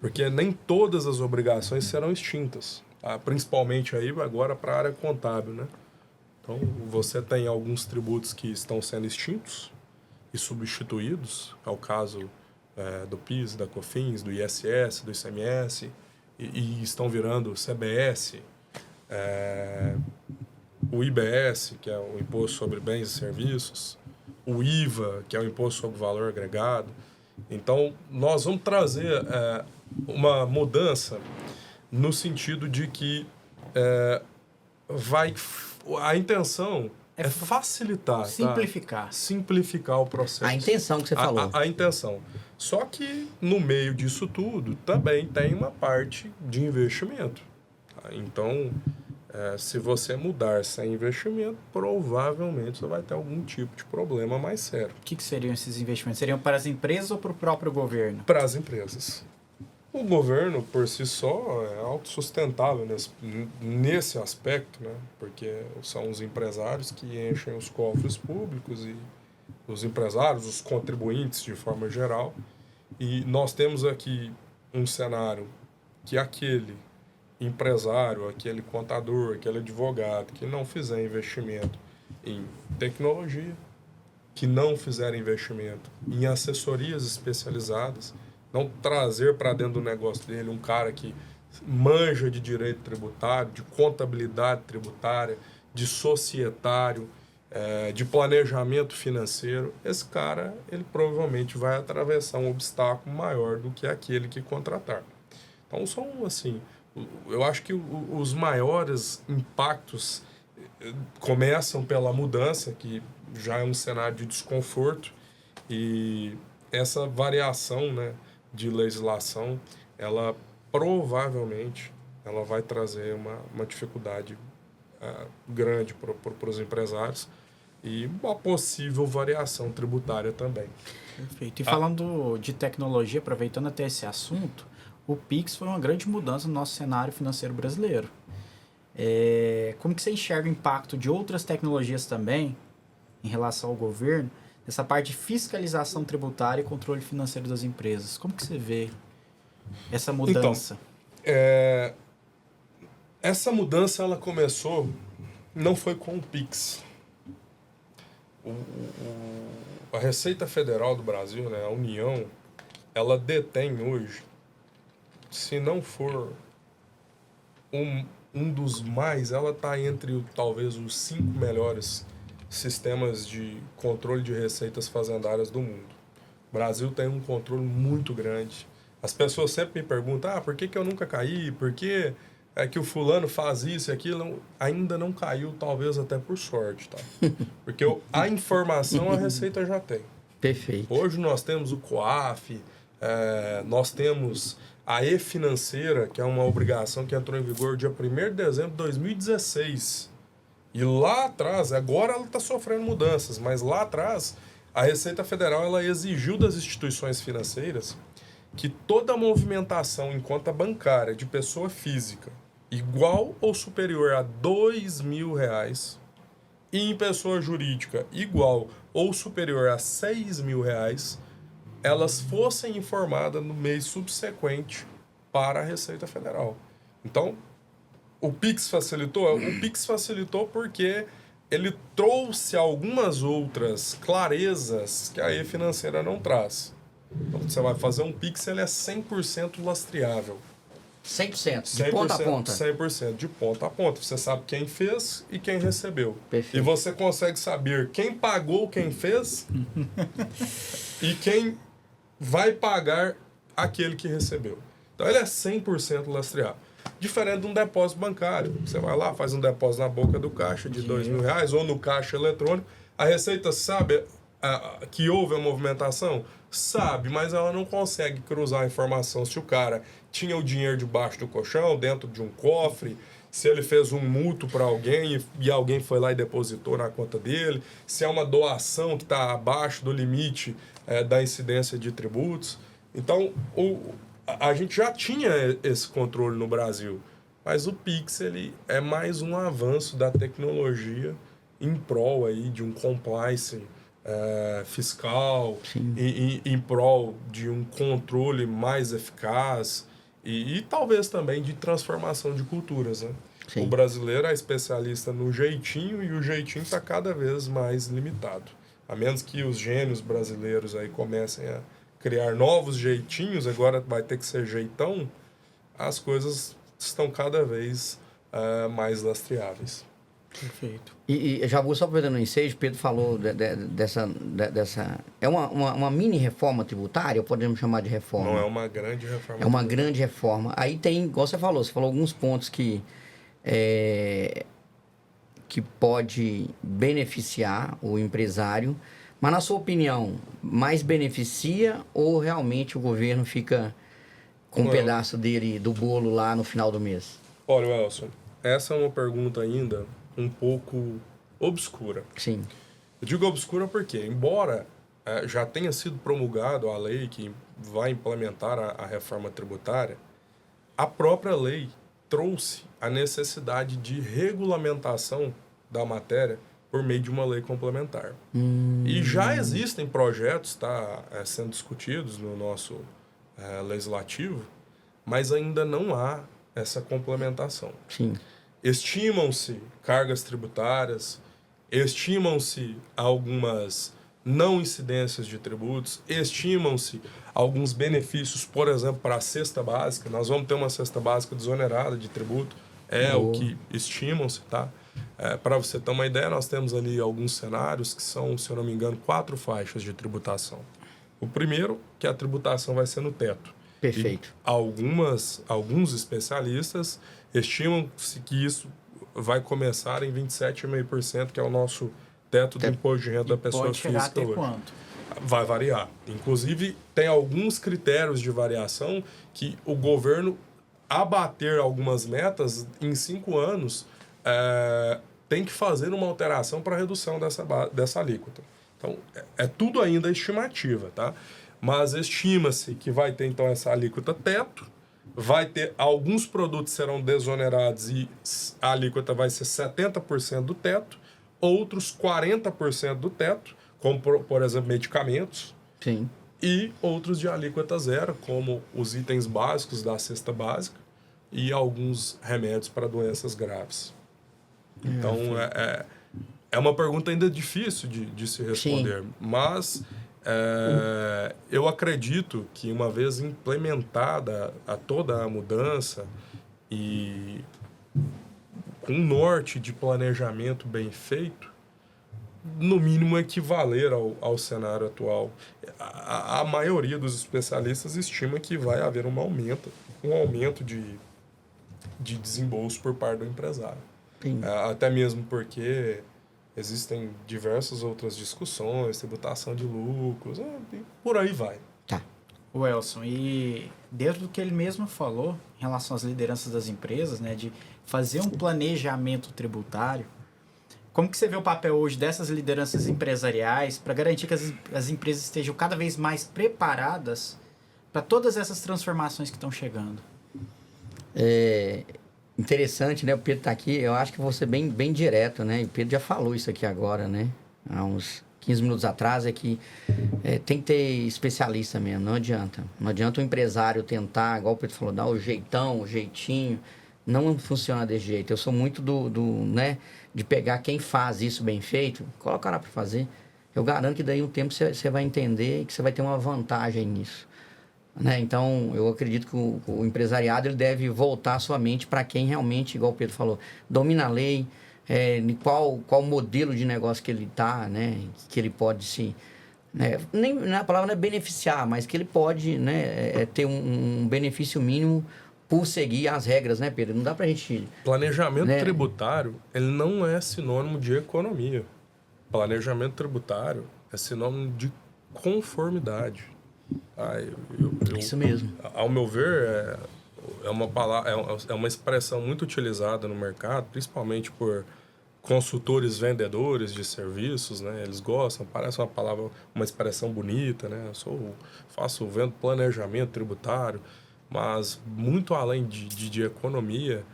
porque nem todas as obrigações serão extintas, tá? Principalmente aí agora para a área contábil, né? Então, você tem alguns tributos que estão sendo extintos e substituídos, é o caso do PIS, da COFINS, do ISS, do ICMS, e estão virando CBS, o IBS, que é o Imposto sobre Bens e Serviços, o IVA, que é o Imposto sobre Valor Agregado. Então, nós vamos trazer uma mudança no sentido de que a intenção é facilitar, Simplificar. tá? Simplificar o processo. A intenção que você falou. A intenção. Só que no meio disso tudo também tem uma parte de investimento. Tá? Então, se você mudar sem investimento, provavelmente você vai ter algum tipo de problema mais sério. O que seriam esses investimentos? Seriam para as empresas ou para o próprio governo? Para as empresas. O governo, por si só, é autossustentável nesse aspecto, né? Porque são os empresários que enchem os cofres públicos e os empresários, os contribuintes de forma geral. E nós temos aqui um cenário que aquele empresário, aquele contador, aquele advogado que não fizer investimento em tecnologia, que não fizer investimento em assessorias especializadas, não trazer para dentro do negócio dele um cara que manja de direito tributário, de contabilidade tributária, de societário, de planejamento financeiro, esse cara, ele provavelmente vai atravessar um obstáculo maior do que aquele que contratar. Então, são assim, eu acho que os maiores impactos começam pela mudança, que já é um cenário de desconforto, e essa variação, né, de legislação, ela provavelmente ela vai trazer uma dificuldade grande para os empresários e uma possível variação tributária também. Perfeito. E falando de tecnologia, aproveitando até esse assunto, o Pix foi uma grande mudança no nosso cenário financeiro brasileiro. Como que você enxerga o impacto de outras tecnologias também em relação ao governo, essa parte de fiscalização tributária e controle financeiro das empresas? Como que você vê essa mudança? Então, essa mudança ela começou, não foi com o Pix. A Receita Federal do Brasil, né, a União, ela detém hoje, se não for um dos mais, ela está entre talvez os 5 melhores sistemas de controle de receitas fazendárias do mundo. O Brasil tem um controle muito grande. As pessoas sempre me perguntam, por que eu nunca caí? Por que é que o fulano faz isso e aquilo? Ainda não caiu, talvez até por sorte, tá? Porque a informação a Receita já tem. Perfeito. Hoje nós temos o COAF, nós temos a e-financeira, que é uma obrigação que entrou em vigor dia 1º de dezembro de 2016. E lá atrás, agora ela está sofrendo mudanças, mas lá atrás a Receita Federal ela exigiu das instituições financeiras que toda movimentação em conta bancária de pessoa física igual ou superior a R$2.000 e em pessoa jurídica igual ou superior a R$6.000, elas fossem informadas no mês subsequente para a Receita Federal. Então, o Pix facilitou? O Pix facilitou porque ele trouxe algumas outras clarezas que a e-financeira não traz. Então, você vai fazer um Pix, ele é 100% lastreável. 100%, de ponta a ponta. 100%, de ponta a ponta. Você sabe quem fez e quem recebeu. Perfeito. E você consegue saber quem pagou quem fez e quem vai pagar aquele que recebeu. Então, ele é 100% lastreável. Diferente de um depósito bancário. Você vai lá, faz um depósito na boca do caixa de R$2.000 ou no caixa eletrônico. A Receita sabe que houve a movimentação? Sabe, mas ela não consegue cruzar a informação se o cara tinha o dinheiro debaixo do colchão, dentro de um cofre, se ele fez um mútuo para alguém e alguém foi lá e depositou na conta dele, se é uma doação que está abaixo do limite da incidência de tributos. Então, a gente já tinha esse controle no Brasil, mas o Pix ele é mais um avanço da tecnologia em prol aí de um compliance fiscal, em prol de um controle mais eficaz e talvez também de transformação de culturas, né? Sim. O brasileiro é especialista no jeitinho e o jeitinho está cada vez mais limitado. A menos que os gênios brasileiros aí comecem a criar novos jeitinhos, agora vai ter que ser jeitão, as coisas estão cada vez mais lastreáveis. Perfeito. E Jabu, só aproveitando o ensejo, Pedro falou dessa... É uma mini reforma tributária, ou podemos chamar de reforma? Não é uma grande reforma. É uma grande reforma. Aí tem, igual você falou alguns pontos que pode beneficiar o empresário, mas na sua opinião, mais beneficia ou realmente o governo fica com um pedaço dele, do bolo lá no final do mês? Olha, Welson, essa é uma pergunta ainda um pouco obscura. Sim. Eu digo obscura porque, embora já tenha sido promulgado a lei que vai implementar a reforma tributária, a própria lei trouxe a necessidade de regulamentação da matéria por meio de uma lei complementar. E já existem projetos sendo discutidos no nosso legislativo, mas ainda não há essa complementação. Sim. Estimam-se cargas tributárias, estimam-se algumas não incidências de tributos, estimam-se alguns benefícios, por exemplo, para a cesta básica. Nós vamos ter uma cesta básica desonerada de tributo, o que estimam-se, tá? Para você ter uma ideia, nós temos ali alguns cenários que são, se eu não me engano, 4 faixas de tributação. O primeiro, que a tributação vai ser no teto. Perfeito. E alguns especialistas estimam-se que isso vai começar em 27,5%, que é o nosso teto do imposto de renda da pessoa física hoje. Quanto? Vai variar. Inclusive, tem alguns critérios de variação que o governo, abater algumas metas em 5 anos, tem que fazer uma alteração para redução dessa alíquota. Então, é tudo ainda estimativa, tá? Mas estima-se que vai ter, então, essa alíquota teto, vai ter, alguns produtos serão desonerados e a alíquota vai ser 70% do teto, outros 40% do teto, como, por exemplo, medicamentos. Sim. E outros de alíquota zero, como os itens básicos da cesta básica e alguns remédios para doenças graves. Então, é uma pergunta ainda difícil de se responder. Sim. Mas eu acredito que, uma vez implementada toda a mudança e com um norte de planejamento bem feito, no mínimo equivaler ao cenário atual. A maioria dos especialistas estima que vai haver um aumento de desembolso por parte do empresário. Até mesmo porque existem diversas outras discussões, tributação de lucros, e por aí vai. Tá. O Elson, e dentro do que ele mesmo falou em relação às lideranças das empresas, né, de fazer um planejamento tributário, como que você vê o papel hoje dessas lideranças empresariais para garantir que as empresas estejam cada vez mais preparadas para todas essas transformações que estão chegando? É interessante, né? O Pedro está aqui, eu acho que vou ser bem direto, né? E o Pedro já falou isso aqui agora, né? Há uns 15 minutos atrás, é que tem que ter especialista mesmo, não adianta. Não adianta o empresário tentar, igual o Pedro falou, dar o jeitão, o jeitinho. Não funciona desse jeito. Eu sou muito né, de pegar quem faz isso bem feito, colocar lá para fazer. Eu garanto que daí um tempo você vai entender que você vai ter uma vantagem nisso. Né? Então, eu acredito que o empresariado ele deve voltar sua mente para quem realmente, igual o Pedro falou, domina a lei, qual modelo de negócio que ele está, né? Que ele pode se... Né? Nem, a palavra não é beneficiar, mas que ele pode, né, ter um benefício mínimo por seguir as regras, né, Pedro? Não dá pra gente... Planejamento né? tributário, ele não é sinônimo de economia. Planejamento tributário é sinônimo de conformidade. Isso mesmo. Ao meu ver, é uma palavra, é uma expressão muito utilizada no mercado, principalmente por consultores vendedores de serviços, né? Eles gostam, parece uma palavra, uma expressão bonita, né? Vendo planejamento tributário, mas muito além de economia,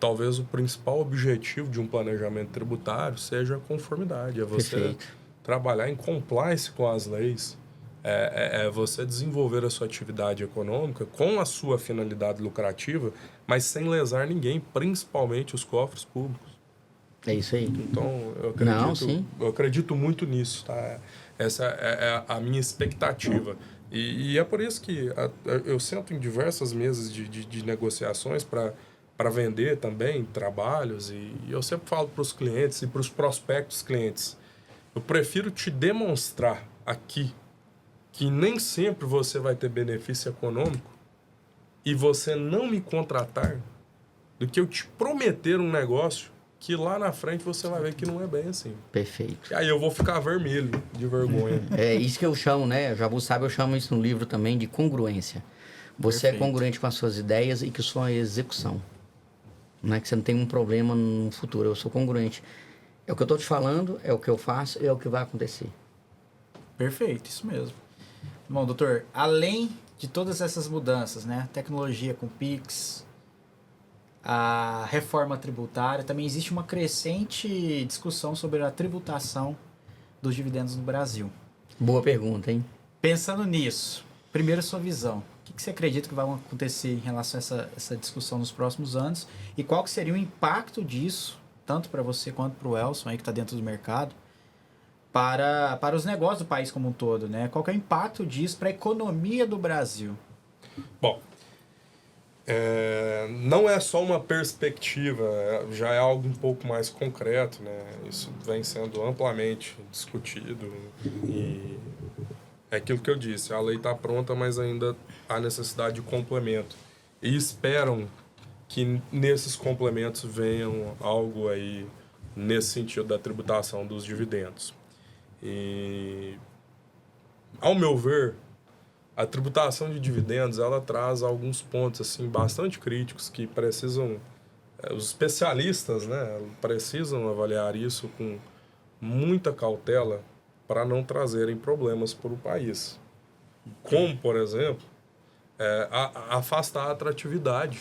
talvez o principal objetivo de um planejamento tributário seja a conformidade, é você Perfeito. trabalhar em compliance com as leis, é você desenvolver a sua atividade econômica com a sua finalidade lucrativa, mas sem lesar ninguém, principalmente os cofres públicos. É isso aí. Então, eu acredito muito nisso, tá? Essa é a minha expectativa. E é por isso que eu sento em diversas mesas de negociações para vender também trabalhos, e eu sempre falo para os clientes e para os prospectos clientes, eu prefiro te demonstrar aqui que nem sempre você vai ter benefício econômico e você não me contratar, do que eu te prometer um negócio que lá na frente você vai ver que não é bem assim. Perfeito. E aí eu vou ficar vermelho de vergonha. É isso que eu chamo, né? Já você sabe, eu chamo isso no livro também de congruência. Você Perfeito. é congruente com as suas ideias e com sua execução. Não é que você não tem um problema no futuro. Eu sou congruente. É o que eu estou te falando, é o que eu faço, é o que vai acontecer. Perfeito, isso mesmo. Bom, doutor, além de todas essas mudanças, né? Tecnologia com Pix, a reforma tributária, também existe uma crescente discussão sobre a tributação dos dividendos no Brasil. Boa pergunta, hein? Pensando nisso, primeiro sua visão. O que você acredita que vai acontecer em relação a essa discussão nos próximos anos? E qual que seria o impacto disso, tanto para você quanto para o Elson, aí que está dentro do mercado, para os negócios do país como um todo, né? Qual que é o impacto disso para a economia do Brasil? Bom, não é só uma perspectiva, já é algo um pouco mais concreto, né? Isso vem sendo amplamente discutido e é aquilo que eu disse, a lei está pronta, mas ainda há necessidade de complemento. E esperam que nesses complementos venham algo aí nesse sentido da tributação dos dividendos. E, ao meu ver, a tributação de dividendos, ela traz alguns pontos assim bastante críticos que precisam, os especialistas, né, precisam avaliar isso com muita cautela para não trazerem problemas para o país. Como, por exemplo, afastar a atratividade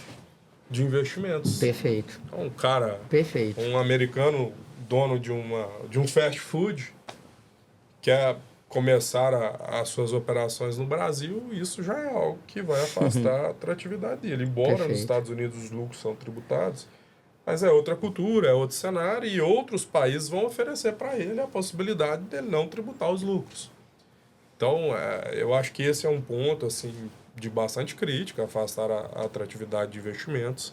de investimentos. Perfeito. Então, um cara, Perfeito. um americano dono de um fast food, quer começar as suas operações no Brasil, isso já é algo que vai afastar a atratividade dele. Embora Perfeito. nos Estados Unidos os lucros são tributados, mas é outra cultura, é outro cenário, e outros países vão oferecer para ele a possibilidade dele não tributar os lucros. Então, eu acho que esse é um ponto assim, de bastante crítica, afastar a atratividade de investimentos.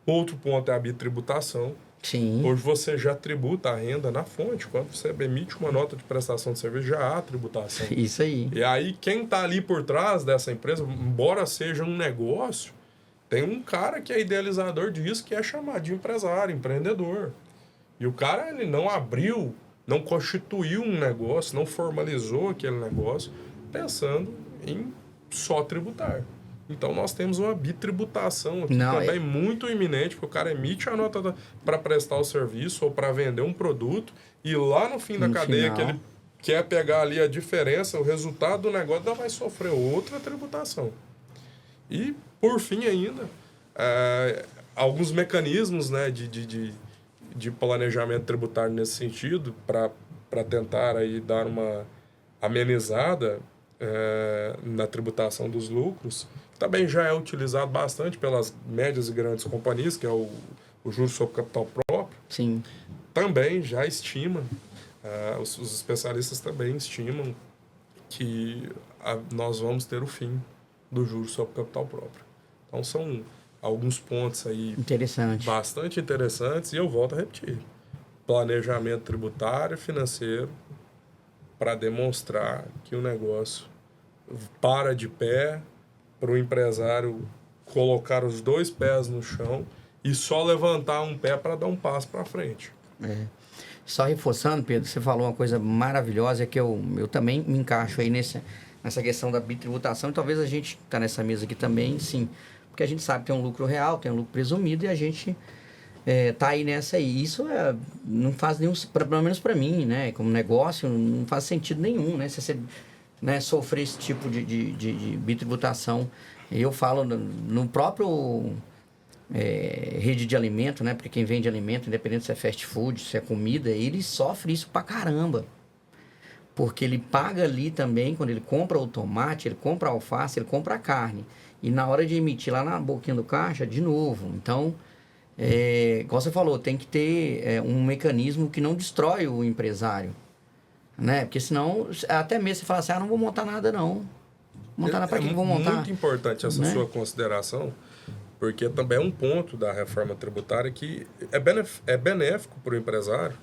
Outro ponto é a bitributação. Sim. Hoje você já tributa a renda na fonte. Quando você emite uma nota de prestação de serviço, já há tributação. Isso aí. E aí, quem está ali por trás dessa empresa, embora seja um negócio, tem um cara que é idealizador disso, que é chamado de empresário, empreendedor. E o cara, ele não abriu, não constituiu um negócio, não formalizou aquele negócio, pensando em só tributar. Então, nós temos uma bitributação aqui também muito iminente, porque o cara emite a nota para prestar o serviço ou para vender um produto, e lá no fim da cadeia, que ele quer pegar ali a diferença, o resultado do negócio, ainda vai sofrer outra tributação. E, por fim ainda, alguns mecanismos, né, de planejamento tributário nesse sentido, para tentar aí dar uma amenizada na tributação dos lucros, também já é utilizado bastante pelas médias e grandes companhias, que é o juros sobre capital próprio. Sim. Também já estima, os especialistas também estimam que nós vamos ter o fim do juros sobre capital próprio. Então, são alguns pontos aí bastante interessantes, e eu volto a repetir. Planejamento tributário e financeiro para demonstrar que o negócio para de pé, para o empresário colocar os 2 pés no chão e só levantar um pé para dar um passo para frente. Só reforçando, Pedro, você falou uma coisa maravilhosa, que eu também me encaixo aí nessa questão da bitributação, e talvez a gente está nessa mesa aqui também, sim, porque a gente sabe que tem um lucro real, tem um lucro presumido, e a gente tá aí nessa aí. Isso não faz nenhum, pelo menos para mim, né, como negócio, não faz sentido nenhum, né, se você sofrer esse tipo de bitributação. Eu falo no próprio rede de alimento, né? Porque quem vende alimento, independente se é fast food, se é comida, ele sofre isso pra caramba. Porque ele paga ali também, quando ele compra o tomate, ele compra a alface, ele compra a carne. E na hora de emitir lá na boquinha do caixa, de novo. Então, igual você falou, tem que ter um mecanismo que não destrói o empresário. Né? Porque senão, até mesmo você fala assim, não vou montar nada não. Montar nada, para que vou montar? É muito importante essa sua consideração, porque também é um ponto da reforma tributária que é benéfico para o empresário.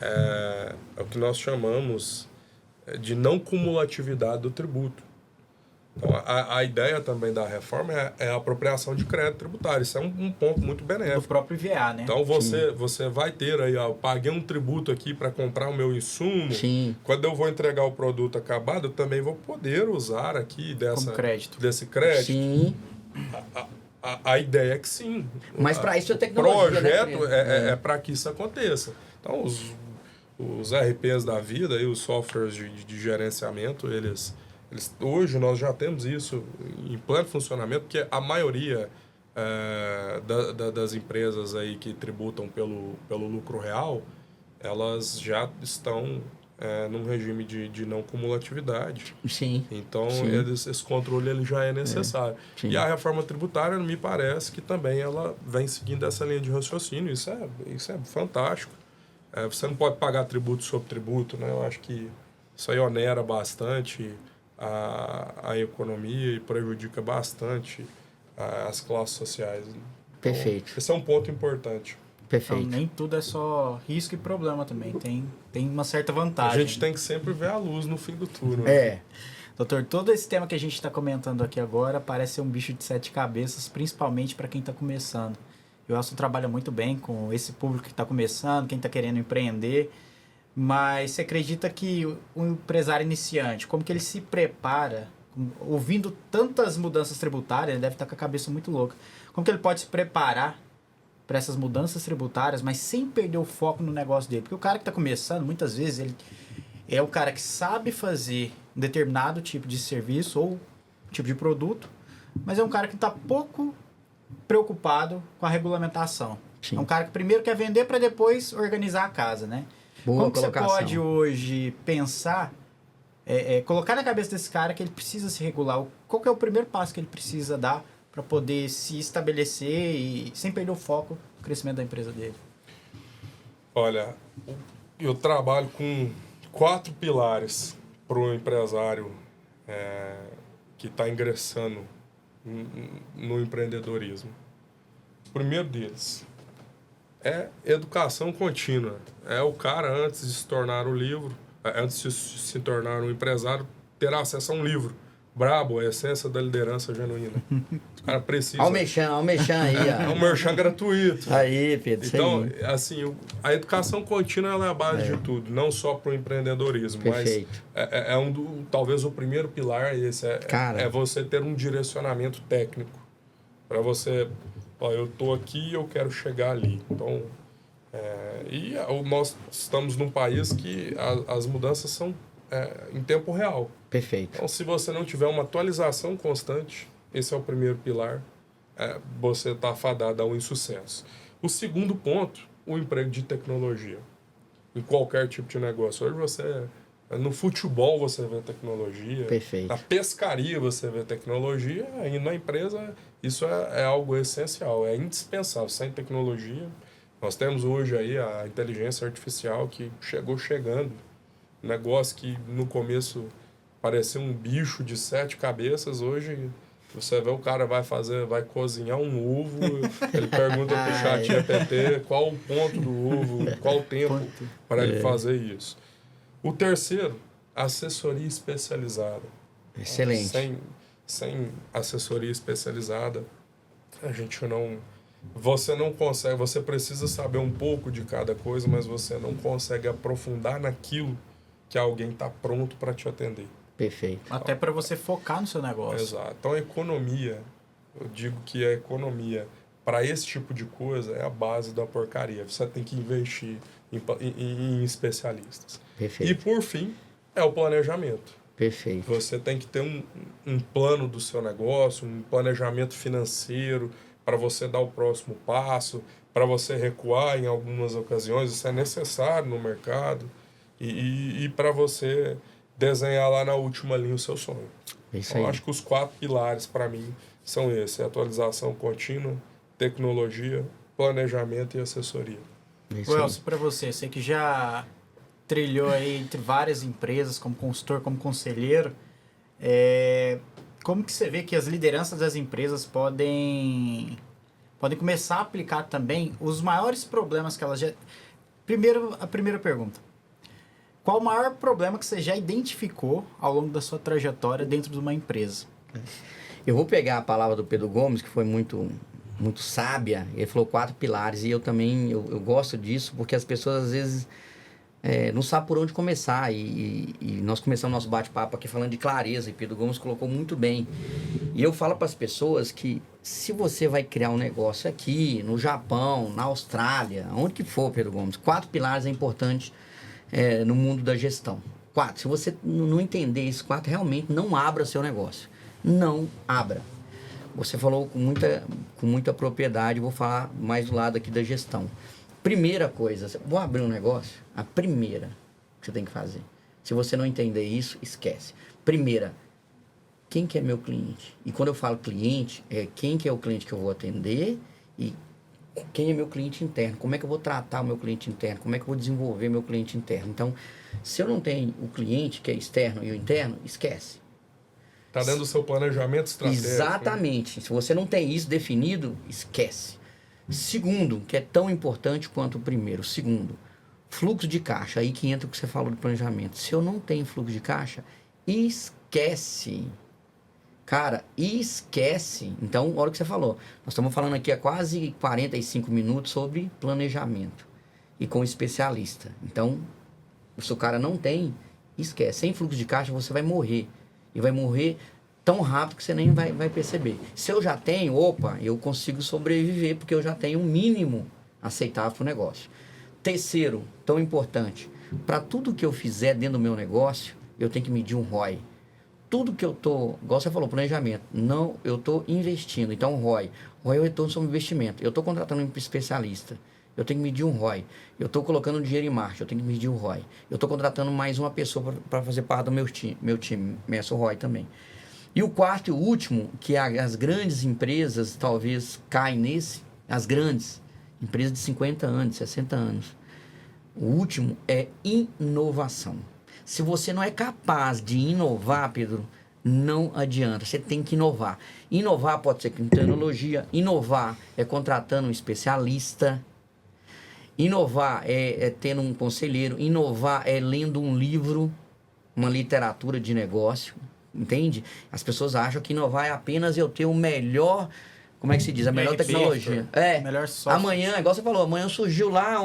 É o que nós chamamos de não cumulatividade do tributo. Então, a ideia também da reforma é a apropriação de crédito tributário. Isso é um ponto muito benéfico. Do próprio IVA, né? Então, você vai ter aí, eu paguei um tributo aqui para comprar o meu insumo. Sim. Quando eu vou entregar o produto acabado, eu também vou poder usar aqui desse crédito. Sim. A ideia é que sim. Mas para isso é tecnologia. O projeto é para que isso aconteça. Então, os RPs da vida e os softwares de gerenciamento, hoje nós já temos isso em pleno funcionamento, porque a maioria das empresas aí que tributam pelo lucro real, elas já estão num regime de não cumulatividade. Sim. Então, esse controle ele já é necessário. E a reforma tributária, me parece que também ela vem seguindo essa linha de raciocínio. Isso é fantástico. Você não pode pagar tributo sobre tributo, né? Eu acho que isso aí onera bastante a economia e prejudica bastante as classes sociais. Então, perfeito. Esse é um ponto importante. Perfeito. Então, nem tudo é só risco e problema também. Tem uma certa vantagem. A gente tem que sempre ver a luz no fim do túnel. Doutor, todo esse tema que a gente está comentando aqui agora parece ser um bicho de 7 cabeças, principalmente para quem está começando. O Elson trabalha muito bem com esse público que está começando, quem está querendo empreender. Mas você acredita que o empresário iniciante, como que ele se prepara, ouvindo tantas mudanças tributárias, ele deve estar com a cabeça muito louca. Como que ele pode se preparar para essas mudanças tributárias, mas sem perder o foco no negócio dele? Porque o cara que está começando, muitas vezes, ele é o cara que sabe fazer um determinado tipo de serviço ou tipo de produto, mas é um cara que está pouco preocupado com a regulamentação. Sim. É um cara que primeiro quer vender para depois organizar a casa, né? Boa Como que colocação. você pode hoje pensar, colocar na cabeça desse cara que ele precisa se regular? Qual que é o primeiro passo que ele precisa dar para poder se estabelecer e sem perder o foco no crescimento da empresa dele? Olha, eu trabalho com 4 pilares para o empresário que está ingressando no empreendedorismo. O primeiro deles é educação contínua. É o cara, antes de se tornar um livro, antes de se tornar um empresário, ter acesso a um livro Brabo, a essência da liderança genuína. Os caras precisam. Olha o mexão aí, É um merchan gratuito. Aí, Pedro, Então, isso aí. assim, a educação contínua ela é a base de tudo, não só para o empreendedorismo, Perfeito. mas talvez o primeiro pilar esse Cara. é você ter um direcionamento técnico para você, eu tô aqui e eu quero chegar ali. Então, nós estamos num país que as mudanças são em tempo real. Perfeito. Então, se você não tiver uma atualização constante, esse é o primeiro pilar, você está fadado ao insucesso. O segundo ponto, o emprego de tecnologia. Em qualquer tipo de negócio. Hoje no futebol você vê tecnologia. Perfeito. Na pescaria você vê tecnologia. E na empresa isso é algo essencial, é indispensável. Sem tecnologia, nós temos hoje aí a inteligência artificial que chegando. Um negócio que no começo parecia um bicho de 7 cabeças, hoje você vê o cara vai cozinhar um ovo, ele pergunta pro chat GPT qual o ponto do ovo, qual o tempo para ele fazer isso. O terceiro, assessoria especializada. Excelente. Sem assessoria especializada, você não consegue, você precisa saber um pouco de cada coisa, mas você não consegue aprofundar naquilo que alguém está pronto para te atender. Perfeito. Até para você focar no seu negócio. Exato. Então, a economia, eu digo que a economia, para esse tipo de coisa, é a base da porcaria. Você tem que investir em especialistas. Perfeito. E, por fim, é o planejamento. Perfeito. Você tem que ter um plano do seu negócio, um planejamento financeiro para você dar o próximo passo, para você recuar em algumas ocasiões. Isso é necessário no mercado. E para você desenhar lá na última linha o seu sonho. Isso Então, aí. acho que os 4 pilares, para mim, são esses. Atualização contínua, tecnologia, planejamento e assessoria. Isso aí. Elcio, para você, você que já trilhou aí entre várias empresas, como consultor, como conselheiro, como que você vê que as lideranças das empresas podem começar a aplicar também os maiores problemas que elas já... A primeira pergunta. Qual o maior problema que você já identificou ao longo da sua trajetória dentro de uma empresa? Eu vou pegar a palavra do Pedro Gomes, que foi muito, muito sábia. Ele falou 4 pilares e eu também eu gosto disso, porque as pessoas às vezes não sabem por onde começar. E nós começamos nosso bate-papo aqui falando de clareza e Pedro Gomes colocou muito bem. E eu falo para as pessoas que se você vai criar um negócio aqui, no Japão, na Austrália, onde que for, Pedro Gomes, 4 pilares é importante no mundo da gestão. 4. Se você não entender esses 4, realmente não abra seu negócio. Não abra. Você falou com muita propriedade, vou falar mais do lado aqui da gestão. Primeira coisa, vou abrir um negócio, a primeira que você tem que fazer. Se você não entender isso, esquece. Primeira, quem que é meu cliente? E quando eu falo cliente, quem que é o cliente que eu vou atender e quem é meu cliente interno, como é que eu vou tratar o meu cliente interno, como é que eu vou desenvolver meu cliente interno. Então, se eu não tenho o cliente que é externo e o interno, esquece. Está dentro do seu planejamento estratégico. Exatamente. Se você não tem isso definido, esquece. Segundo, que é tão importante quanto o primeiro. Segundo, fluxo de caixa. Aí que entra o que você falou do planejamento. Se eu não tenho fluxo de caixa, esquece. Cara, esquece. Então, olha o que você falou. Nós estamos falando aqui há quase 45 minutos sobre planejamento. E com especialista. Então, se o cara não tem, esquece. Sem fluxo de caixa, você vai morrer. E vai morrer tão rápido que você nem vai perceber. Se eu já tenho, eu consigo sobreviver, porque eu já tenho um mínimo aceitável para o negócio. Terceiro, tão importante, para tudo que eu fizer dentro do meu negócio, eu tenho que medir um ROI. Tudo que eu tô, igual você falou, planejamento, não, eu tô investindo, então ROI é o retorno sobre investimento. Eu tô contratando um especialista, eu tenho que medir um ROI. Eu tô colocando dinheiro em marcha, eu tenho que medir um ROI. Eu tô contratando mais uma pessoa para fazer parte do meu time, meço o ROI também. E o quarto e o último, que as grandes empresas talvez caem nesse, as grandes, empresas de 50 anos, 60 anos. O último é inovação. Se você não é capaz de inovar, Pedro, não adianta. Você tem que inovar. Inovar pode ser com tecnologia, inovar é contratando um especialista, inovar é tendo um conselheiro, inovar é lendo um livro, uma literatura de negócio. entende? As pessoas acham que inovar é apenas eu ter o melhor, como é que se diz? A melhor tecnologia. Melhor software. Amanhã, igual você falou, amanhã surgiu lá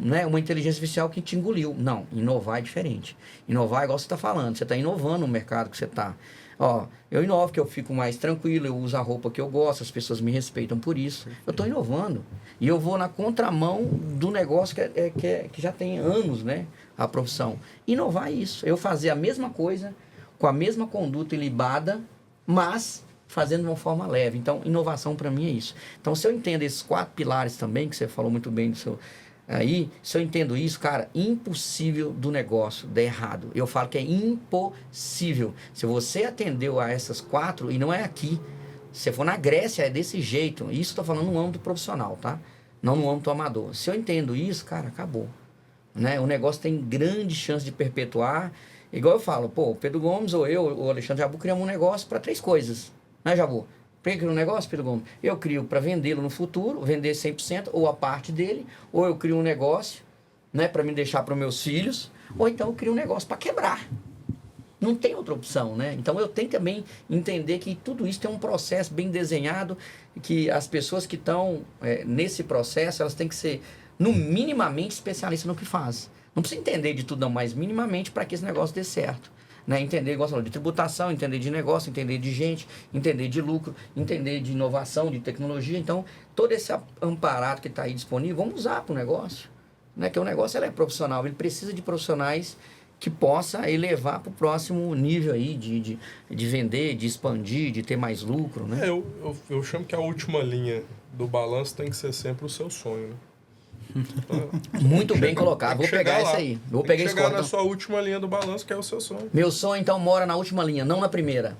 né, uma inteligência artificial que te engoliu. Não, inovar é diferente. Inovar é igual você está falando, você está inovando no mercado que você está. Ó, eu inovo que eu fico mais tranquilo, eu uso a roupa que eu gosto, as pessoas me respeitam por isso. Eu estou inovando. E eu vou na contramão do negócio que já tem anos, né? A profissão. Inovar é isso. Eu fazer a mesma coisa, com a mesma conduta ilibada, mas fazendo de uma forma leve. Então, inovação para mim é isso. Então, se eu entendo esses 4 pilares também, que você falou muito bem do seu... Aí, se eu entendo isso, cara, impossível do negócio dar errado. Eu falo que é impossível. Se você atendeu a essas 4, e não é aqui, se for na Grécia, é desse jeito. Isso estou falando no âmbito profissional, tá? Não no âmbito amador. Se eu entendo isso, cara, acabou. Né? O negócio tem grande chance de perpetuar. Igual eu falo, pô, o Pedro Gomes ou eu, o Alexandre Jabu, criamos um negócio para 3 coisas. Né, Jabu? Para que criar um negócio, Pedro Gomes? Eu crio para vendê-lo no futuro, vender 100% ou a parte dele, ou eu crio um negócio, né, para me deixar para os meus filhos, ou então eu crio um negócio para quebrar. Não tem outra opção, né? Então eu tenho também entender que tudo isso tem um processo bem desenhado, que as pessoas que estão nesse processo, elas têm que ser, no minimamente, especialistas no que faz. Não precisa entender de tudo, não, mas minimamente para que esse negócio dê certo. Né? Entender, igual você falou, de tributação, entender de negócio, entender de gente, entender de lucro, entender de inovação, de tecnologia. Então, todo esse amparado que está aí disponível, vamos usar para o negócio. Né? Que o negócio ele é profissional, ele precisa de profissionais que possa elevar para o próximo nível aí de vender, de expandir, de ter mais lucro. Né? Eu chamo que a última linha do balanço tem que ser sempre o seu sonho, né? Muito bem colocado. Vou pegar isso aí. Vou pegar esse chegar na sua última linha do balanço, que é o seu sonho. Meu sonho, então, mora na última linha, não na primeira.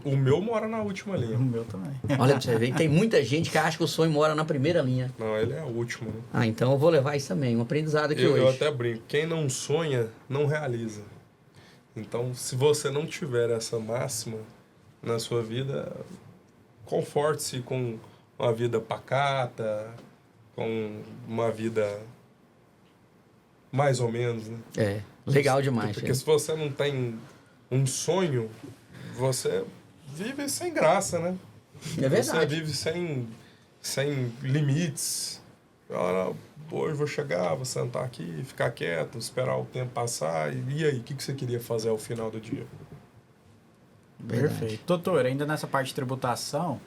O meu mora na última linha. O meu também. Olha pra você ver, tem muita gente que acha que o sonho mora na primeira linha. Não, ele é o último, né? Ah, então eu vou levar isso também, um aprendizado aqui hoje. Eu até brinco, quem não sonha, não realiza. Então, se você não tiver essa máxima na sua vida, conforte-se com uma vida pacata, com uma vida mais ou menos, né? Legal demais. Porque se você não tem um sonho, você vive sem graça, né? É verdade. Você vive sem limites. Hoje vou chegar, vou sentar aqui, ficar quieto, esperar o tempo passar. E aí, o que você queria fazer ao final do dia? Perfeito. Doutor, ainda nessa parte de tributação,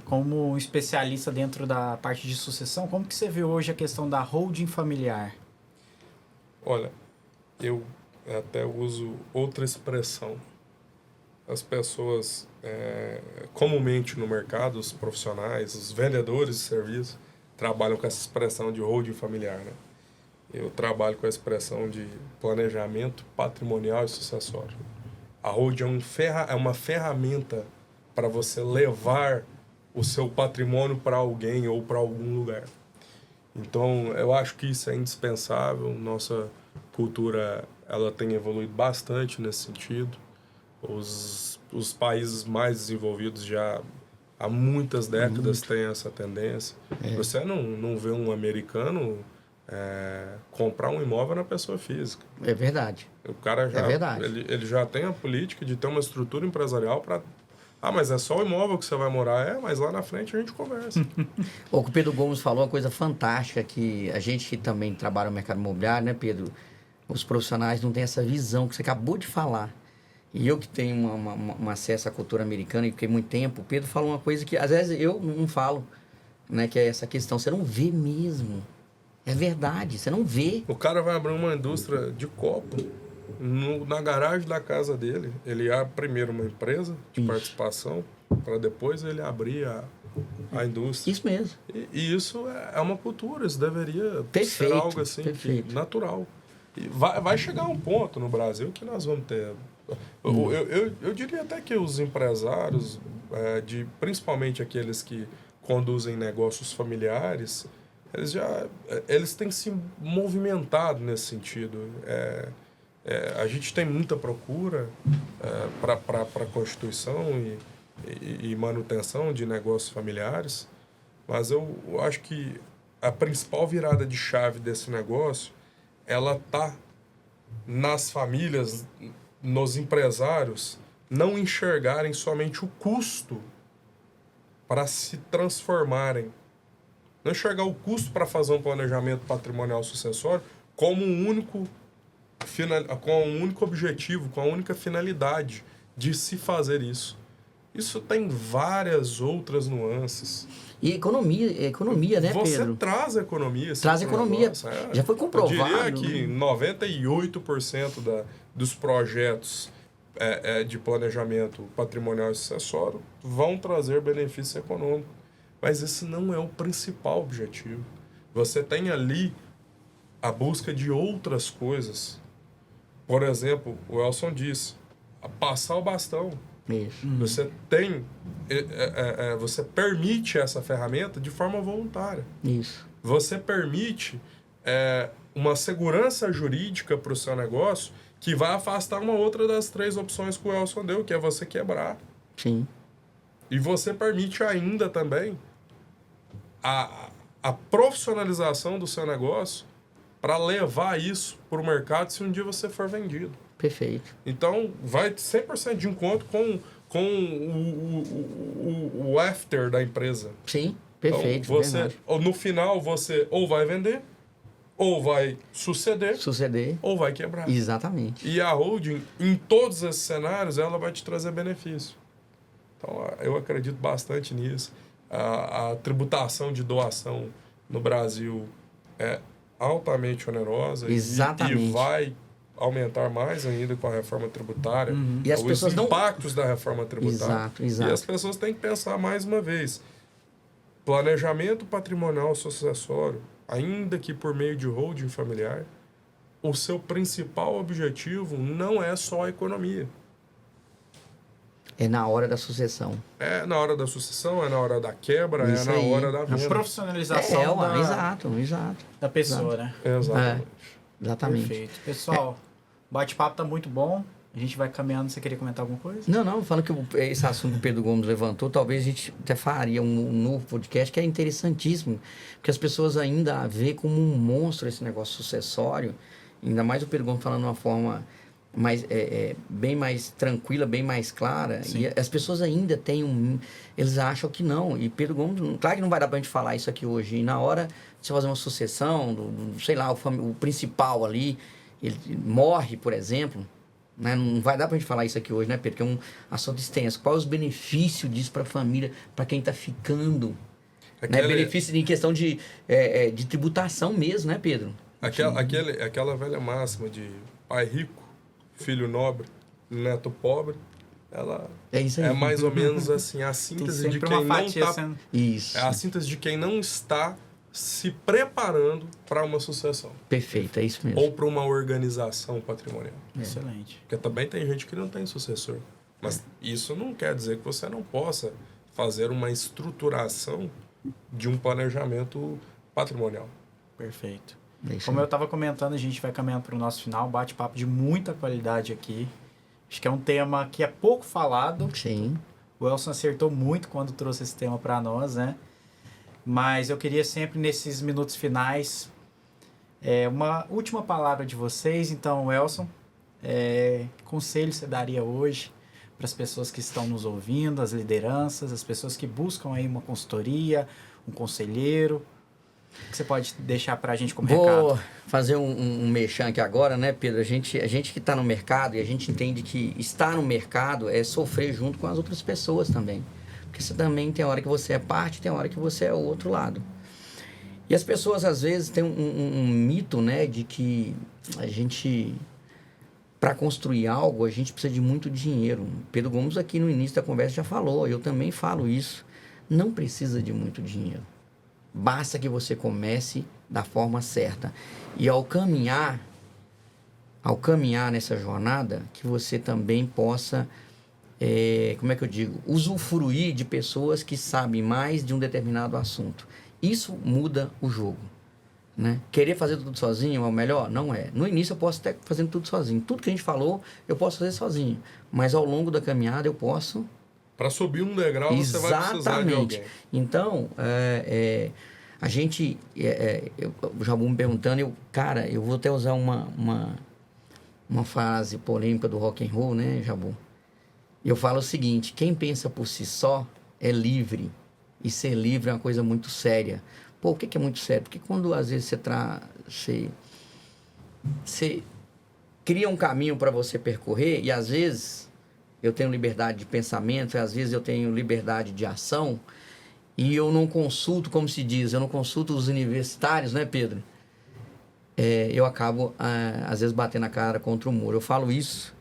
como um especialista dentro da parte de sucessão, como que você vê hoje a questão da holding familiar? Olha, eu até uso outra expressão. As pessoas, comumente no mercado, os profissionais, os vendedores de serviço, trabalham com essa expressão de holding familiar, né? Eu trabalho com a expressão de planejamento patrimonial e sucessório. A holding é uma ferramenta para você levar o seu patrimônio para alguém ou para algum lugar. Então, eu acho que isso é indispensável. Nossa cultura, ela tem evoluído bastante nesse sentido. Os países mais desenvolvidos já há muitas décadas têm essa tendência. Você não vê um americano comprar um imóvel na pessoa física. É verdade. O cara já, ele já tem a política de ter uma estrutura empresarial para... Ah, mas é só o imóvel que você vai morar? Mas lá na frente a gente conversa. O que o Pedro Gomes falou, uma coisa fantástica, que a gente que também trabalha no mercado imobiliário, né, Pedro? Os profissionais não têm essa visão que você acabou de falar. E eu que tenho um acesso à cultura americana e fiquei muito tempo, o Pedro falou uma coisa que às vezes eu não falo, né? Que é essa questão, você não vê mesmo. É verdade, você não vê. O cara vai abrir uma indústria de copo na garagem da casa dele. Ele abre primeiro uma empresa de participação, para depois ele abrir a indústria. Isso mesmo. E isso é uma cultura, isso deveria ser algo assim natural. E vai chegar um ponto no Brasil que nós vamos ter... Eu diria até que os empresários, principalmente aqueles que conduzem negócios familiares, eles têm se movimentado nesse sentido. A gente tem muita procura para a constituição e manutenção de negócios familiares, mas eu acho que a principal virada de chave desse negócio, ela está nas famílias nos empresários não enxergarem somente o custo para se transformarem. Não enxergar o custo para fazer um planejamento patrimonial sucessório como um único objetivo, com a única finalidade de se fazer isso. Isso tem várias outras nuances. E economia, né, Pedro? Você traz economia. Traz economia. Já foi comprovado. Eu diria que 98% dos projetos de planejamento patrimonial e sucessório vão trazer benefício econômico. Mas esse não é o principal objetivo. Você tem ali a busca de outras coisas. Por exemplo, o Elson disse, passar o bastão. Isso. Você tem, você permite essa ferramenta de forma voluntária. Isso. Você permite uma segurança jurídica para o seu negócio que vai afastar uma outra das 3 opções que o Elson deu, que é você quebrar. Sim. E você permite ainda também a profissionalização do seu negócio para levar isso para o mercado se um dia você for vendido. Perfeito. Então, vai 100% de encontro com o after da empresa. Sim, perfeito. Então, no final, você ou vai vender, ou vai suceder, ou vai quebrar. Exatamente. E a holding, em todos esses cenários, ela vai te trazer benefício. Então, eu acredito bastante nisso. A tributação de doação no Brasil é altamente onerosa. Exatamente. E vai aumentar mais ainda com a reforma tributária. E as pessoas impactos da reforma tributária. Exato. E as pessoas têm que pensar mais uma vez. Planejamento patrimonial sucessório, ainda que por meio de holding familiar, o seu principal objetivo não é só a economia. É na hora da sucessão. É na hora da sucessão, é na hora da quebra, Isso é na aí. hora da venda. A profissionalização Exato. da pessoa, né? Exatamente. Exatamente. Perfeito. Pessoal, o bate-papo tá muito bom. A gente vai caminhando. Você queria comentar alguma coisa? Não, falando que esse assunto que o Pedro Gomes levantou, talvez a gente até faria um novo podcast que é interessantíssimo, porque as pessoas ainda vê como um monstro esse negócio sucessório, ainda mais o Pedro Gomes falando de uma forma mais, bem mais tranquila, bem mais clara. Sim. E as pessoas ainda têm eles acham que não. E Pedro Gomes, claro que não vai dar pra gente falar isso aqui hoje. E na hora de você fazer uma sucessão, sei lá, o principal ali, ele morre, por exemplo, né? Não vai dar pra gente falar isso aqui hoje, né, Pedro? Que é um assunto extenso. Qual é os benefícios disso pra família, pra quem tá ficando? Né? Benefício em questão de tributação mesmo, né, Pedro? Aquela velha máxima de pai rico, filho nobre, neto pobre, ela é mais ou menos assim, a síntese de quem não está... Isso. É a síntese de quem não está se preparando para uma sucessão. Perfeito, é isso mesmo. Ou para uma organização patrimonial. Excelente. Porque também tem gente que não tem sucessor. Mas isso não quer dizer que você não possa fazer uma estruturação de um planejamento patrimonial. Perfeito. Como eu estava comentando, a gente vai caminhando para o nosso final. Bate-papo de muita qualidade aqui. Acho que é um tema que é pouco falado. Sim. O Elson acertou muito quando trouxe esse tema para nós, né? Mas eu queria sempre, nesses minutos finais, uma última palavra de vocês. Então, Elson, que conselho você daria hoje para as pessoas que estão nos ouvindo, as lideranças, as pessoas que buscam aí uma consultoria, um conselheiro? O que você pode deixar para a gente como recado? Vou fazer um merchan aqui agora, né, Pedro? A gente que está no mercado, e a gente entende que estar no mercado é sofrer junto com as outras pessoas também. Porque você também tem hora que você é parte, tem hora que você é o outro lado. E as pessoas, às vezes, têm um mito, né, de que a gente, para construir algo, a gente precisa de muito dinheiro. Pedro Gomes aqui no início da conversa já falou, eu também falo isso. Não precisa de muito dinheiro. Basta que você comece da forma certa. E ao caminhar nessa jornada, que você também possa, usufruir de pessoas que sabem mais de um determinado assunto. Isso muda o jogo. Né? Querer fazer tudo sozinho é o melhor? Não é. No início eu posso até fazendo tudo sozinho. Tudo que a gente falou, eu posso fazer sozinho. Mas ao longo da caminhada eu posso... Para subir um degrau, você vai precisar de alguém. Então, a gente... o Jabu me perguntando, eu vou até usar uma uma frase polêmica do rock and roll, né, Jabu? E eu falo o seguinte: quem pensa por si só é livre. E ser livre é uma coisa muito séria. Pô, o que é muito sério? Porque quando às vezes você cria um caminho para você percorrer, e às vezes eu tenho liberdade de pensamento, e às vezes eu tenho liberdade de ação, e eu não consulto, como se diz, eu não consulto os universitários, né, Pedro? Eu acabo, às vezes, batendo a cara contra o muro. Eu falo isso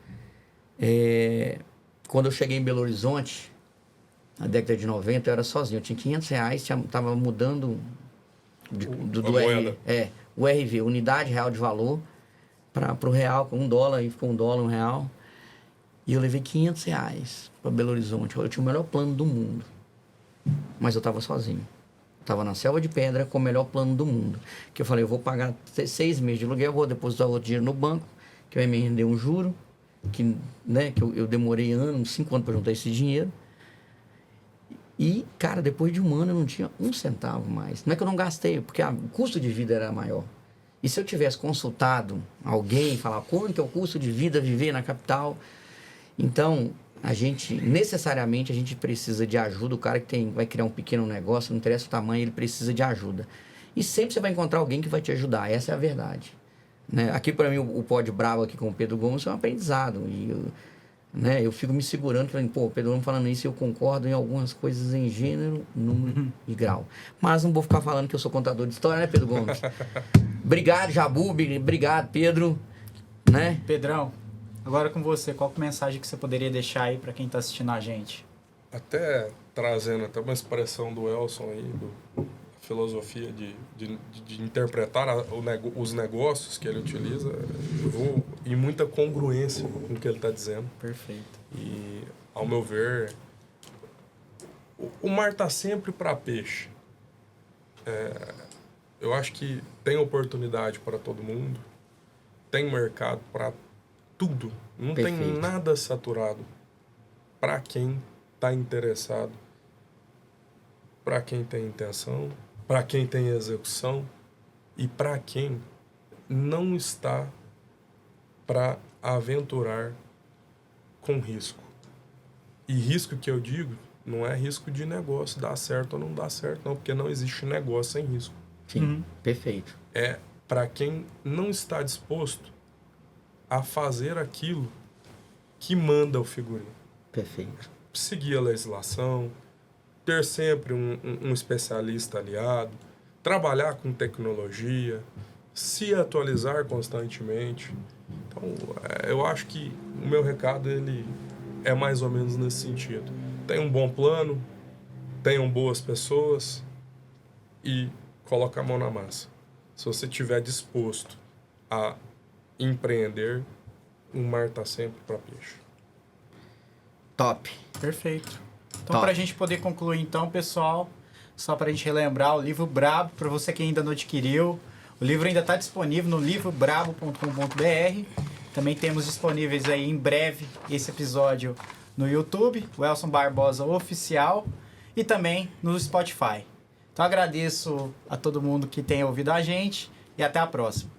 quando eu cheguei em Belo Horizonte, na década de 90, eu era sozinho. Eu tinha R$500, estava mudando o RV, Unidade Real de Valor, para o real, com $1, aí ficou $1, R$1. E eu levei R$500 para Belo Horizonte. Eu tinha o melhor plano do mundo. Mas eu estava sozinho. Estava na selva de pedra com o melhor plano do mundo. Que eu falei, eu vou pagar 6 meses de aluguel, vou depositar outro dinheiro no banco, que vai me render um juro, que eu demorei 5 anos para juntar esse dinheiro. E, cara, depois de um ano eu não tinha um centavo mais. Não é que eu não gastei, porque o custo de vida era maior. E se eu tivesse consultado alguém, falar quanto é o custo de vida viver na capital... Então, necessariamente, a gente precisa de ajuda. O cara que vai criar um pequeno negócio, não interessa o tamanho, ele precisa de ajuda. E sempre você vai encontrar alguém que vai te ajudar, essa é a verdade. Né? Aqui, para mim, o Pod Bravo aqui com o Pedro Gomes é um aprendizado. E eu fico me segurando, falando, pô, o Pedro Gomes falando isso, eu concordo em algumas coisas em gênero, número e grau. Mas não vou ficar falando que eu sou contador de história, né, Pedro Gomes? Obrigado, Jabu, obrigado, Pedro. Né? Pedrão, agora com você, qual mensagem que você poderia deixar aí para quem está assistindo a gente? Até trazendo até uma expressão do Elson aí, a filosofia de interpretar os negócios que ele utiliza, eu vou em muita congruência com o que ele está dizendo. Perfeito. E, ao meu ver, o mar está sempre para peixe. Eu acho que tem oportunidade para todo mundo, tem mercado para tudo. Não Perfeito. Tem nada saturado para quem está interessado, para quem tem intenção, para quem tem execução e para quem não está para aventurar com risco. E risco que eu digo não é risco de negócio, dá certo ou não dá certo, não, porque não existe negócio sem risco. Sim, perfeito. É para quem não está disposto a fazer aquilo que manda o figurino. Perfeito. Seguir a legislação, ter sempre um especialista aliado, trabalhar com tecnologia, se atualizar constantemente. Então, eu acho que o meu recado ele é mais ou menos nesse sentido. Tenha um bom plano, tenham boas pessoas e coloque a mão na massa. Se você estiver disposto a empreender, o mar está sempre para peixe. Top. Perfeito. Então, para a gente poder concluir, então, pessoal, só para a gente relembrar, o livro Brabo, para você que ainda não adquiriu, o livro ainda está disponível no livrobrabo.com.br. Também temos disponíveis aí em breve esse episódio no YouTube, o Elson Barbosa Oficial, e também no Spotify. Então, agradeço a todo mundo que tem ouvido a gente e até a próxima.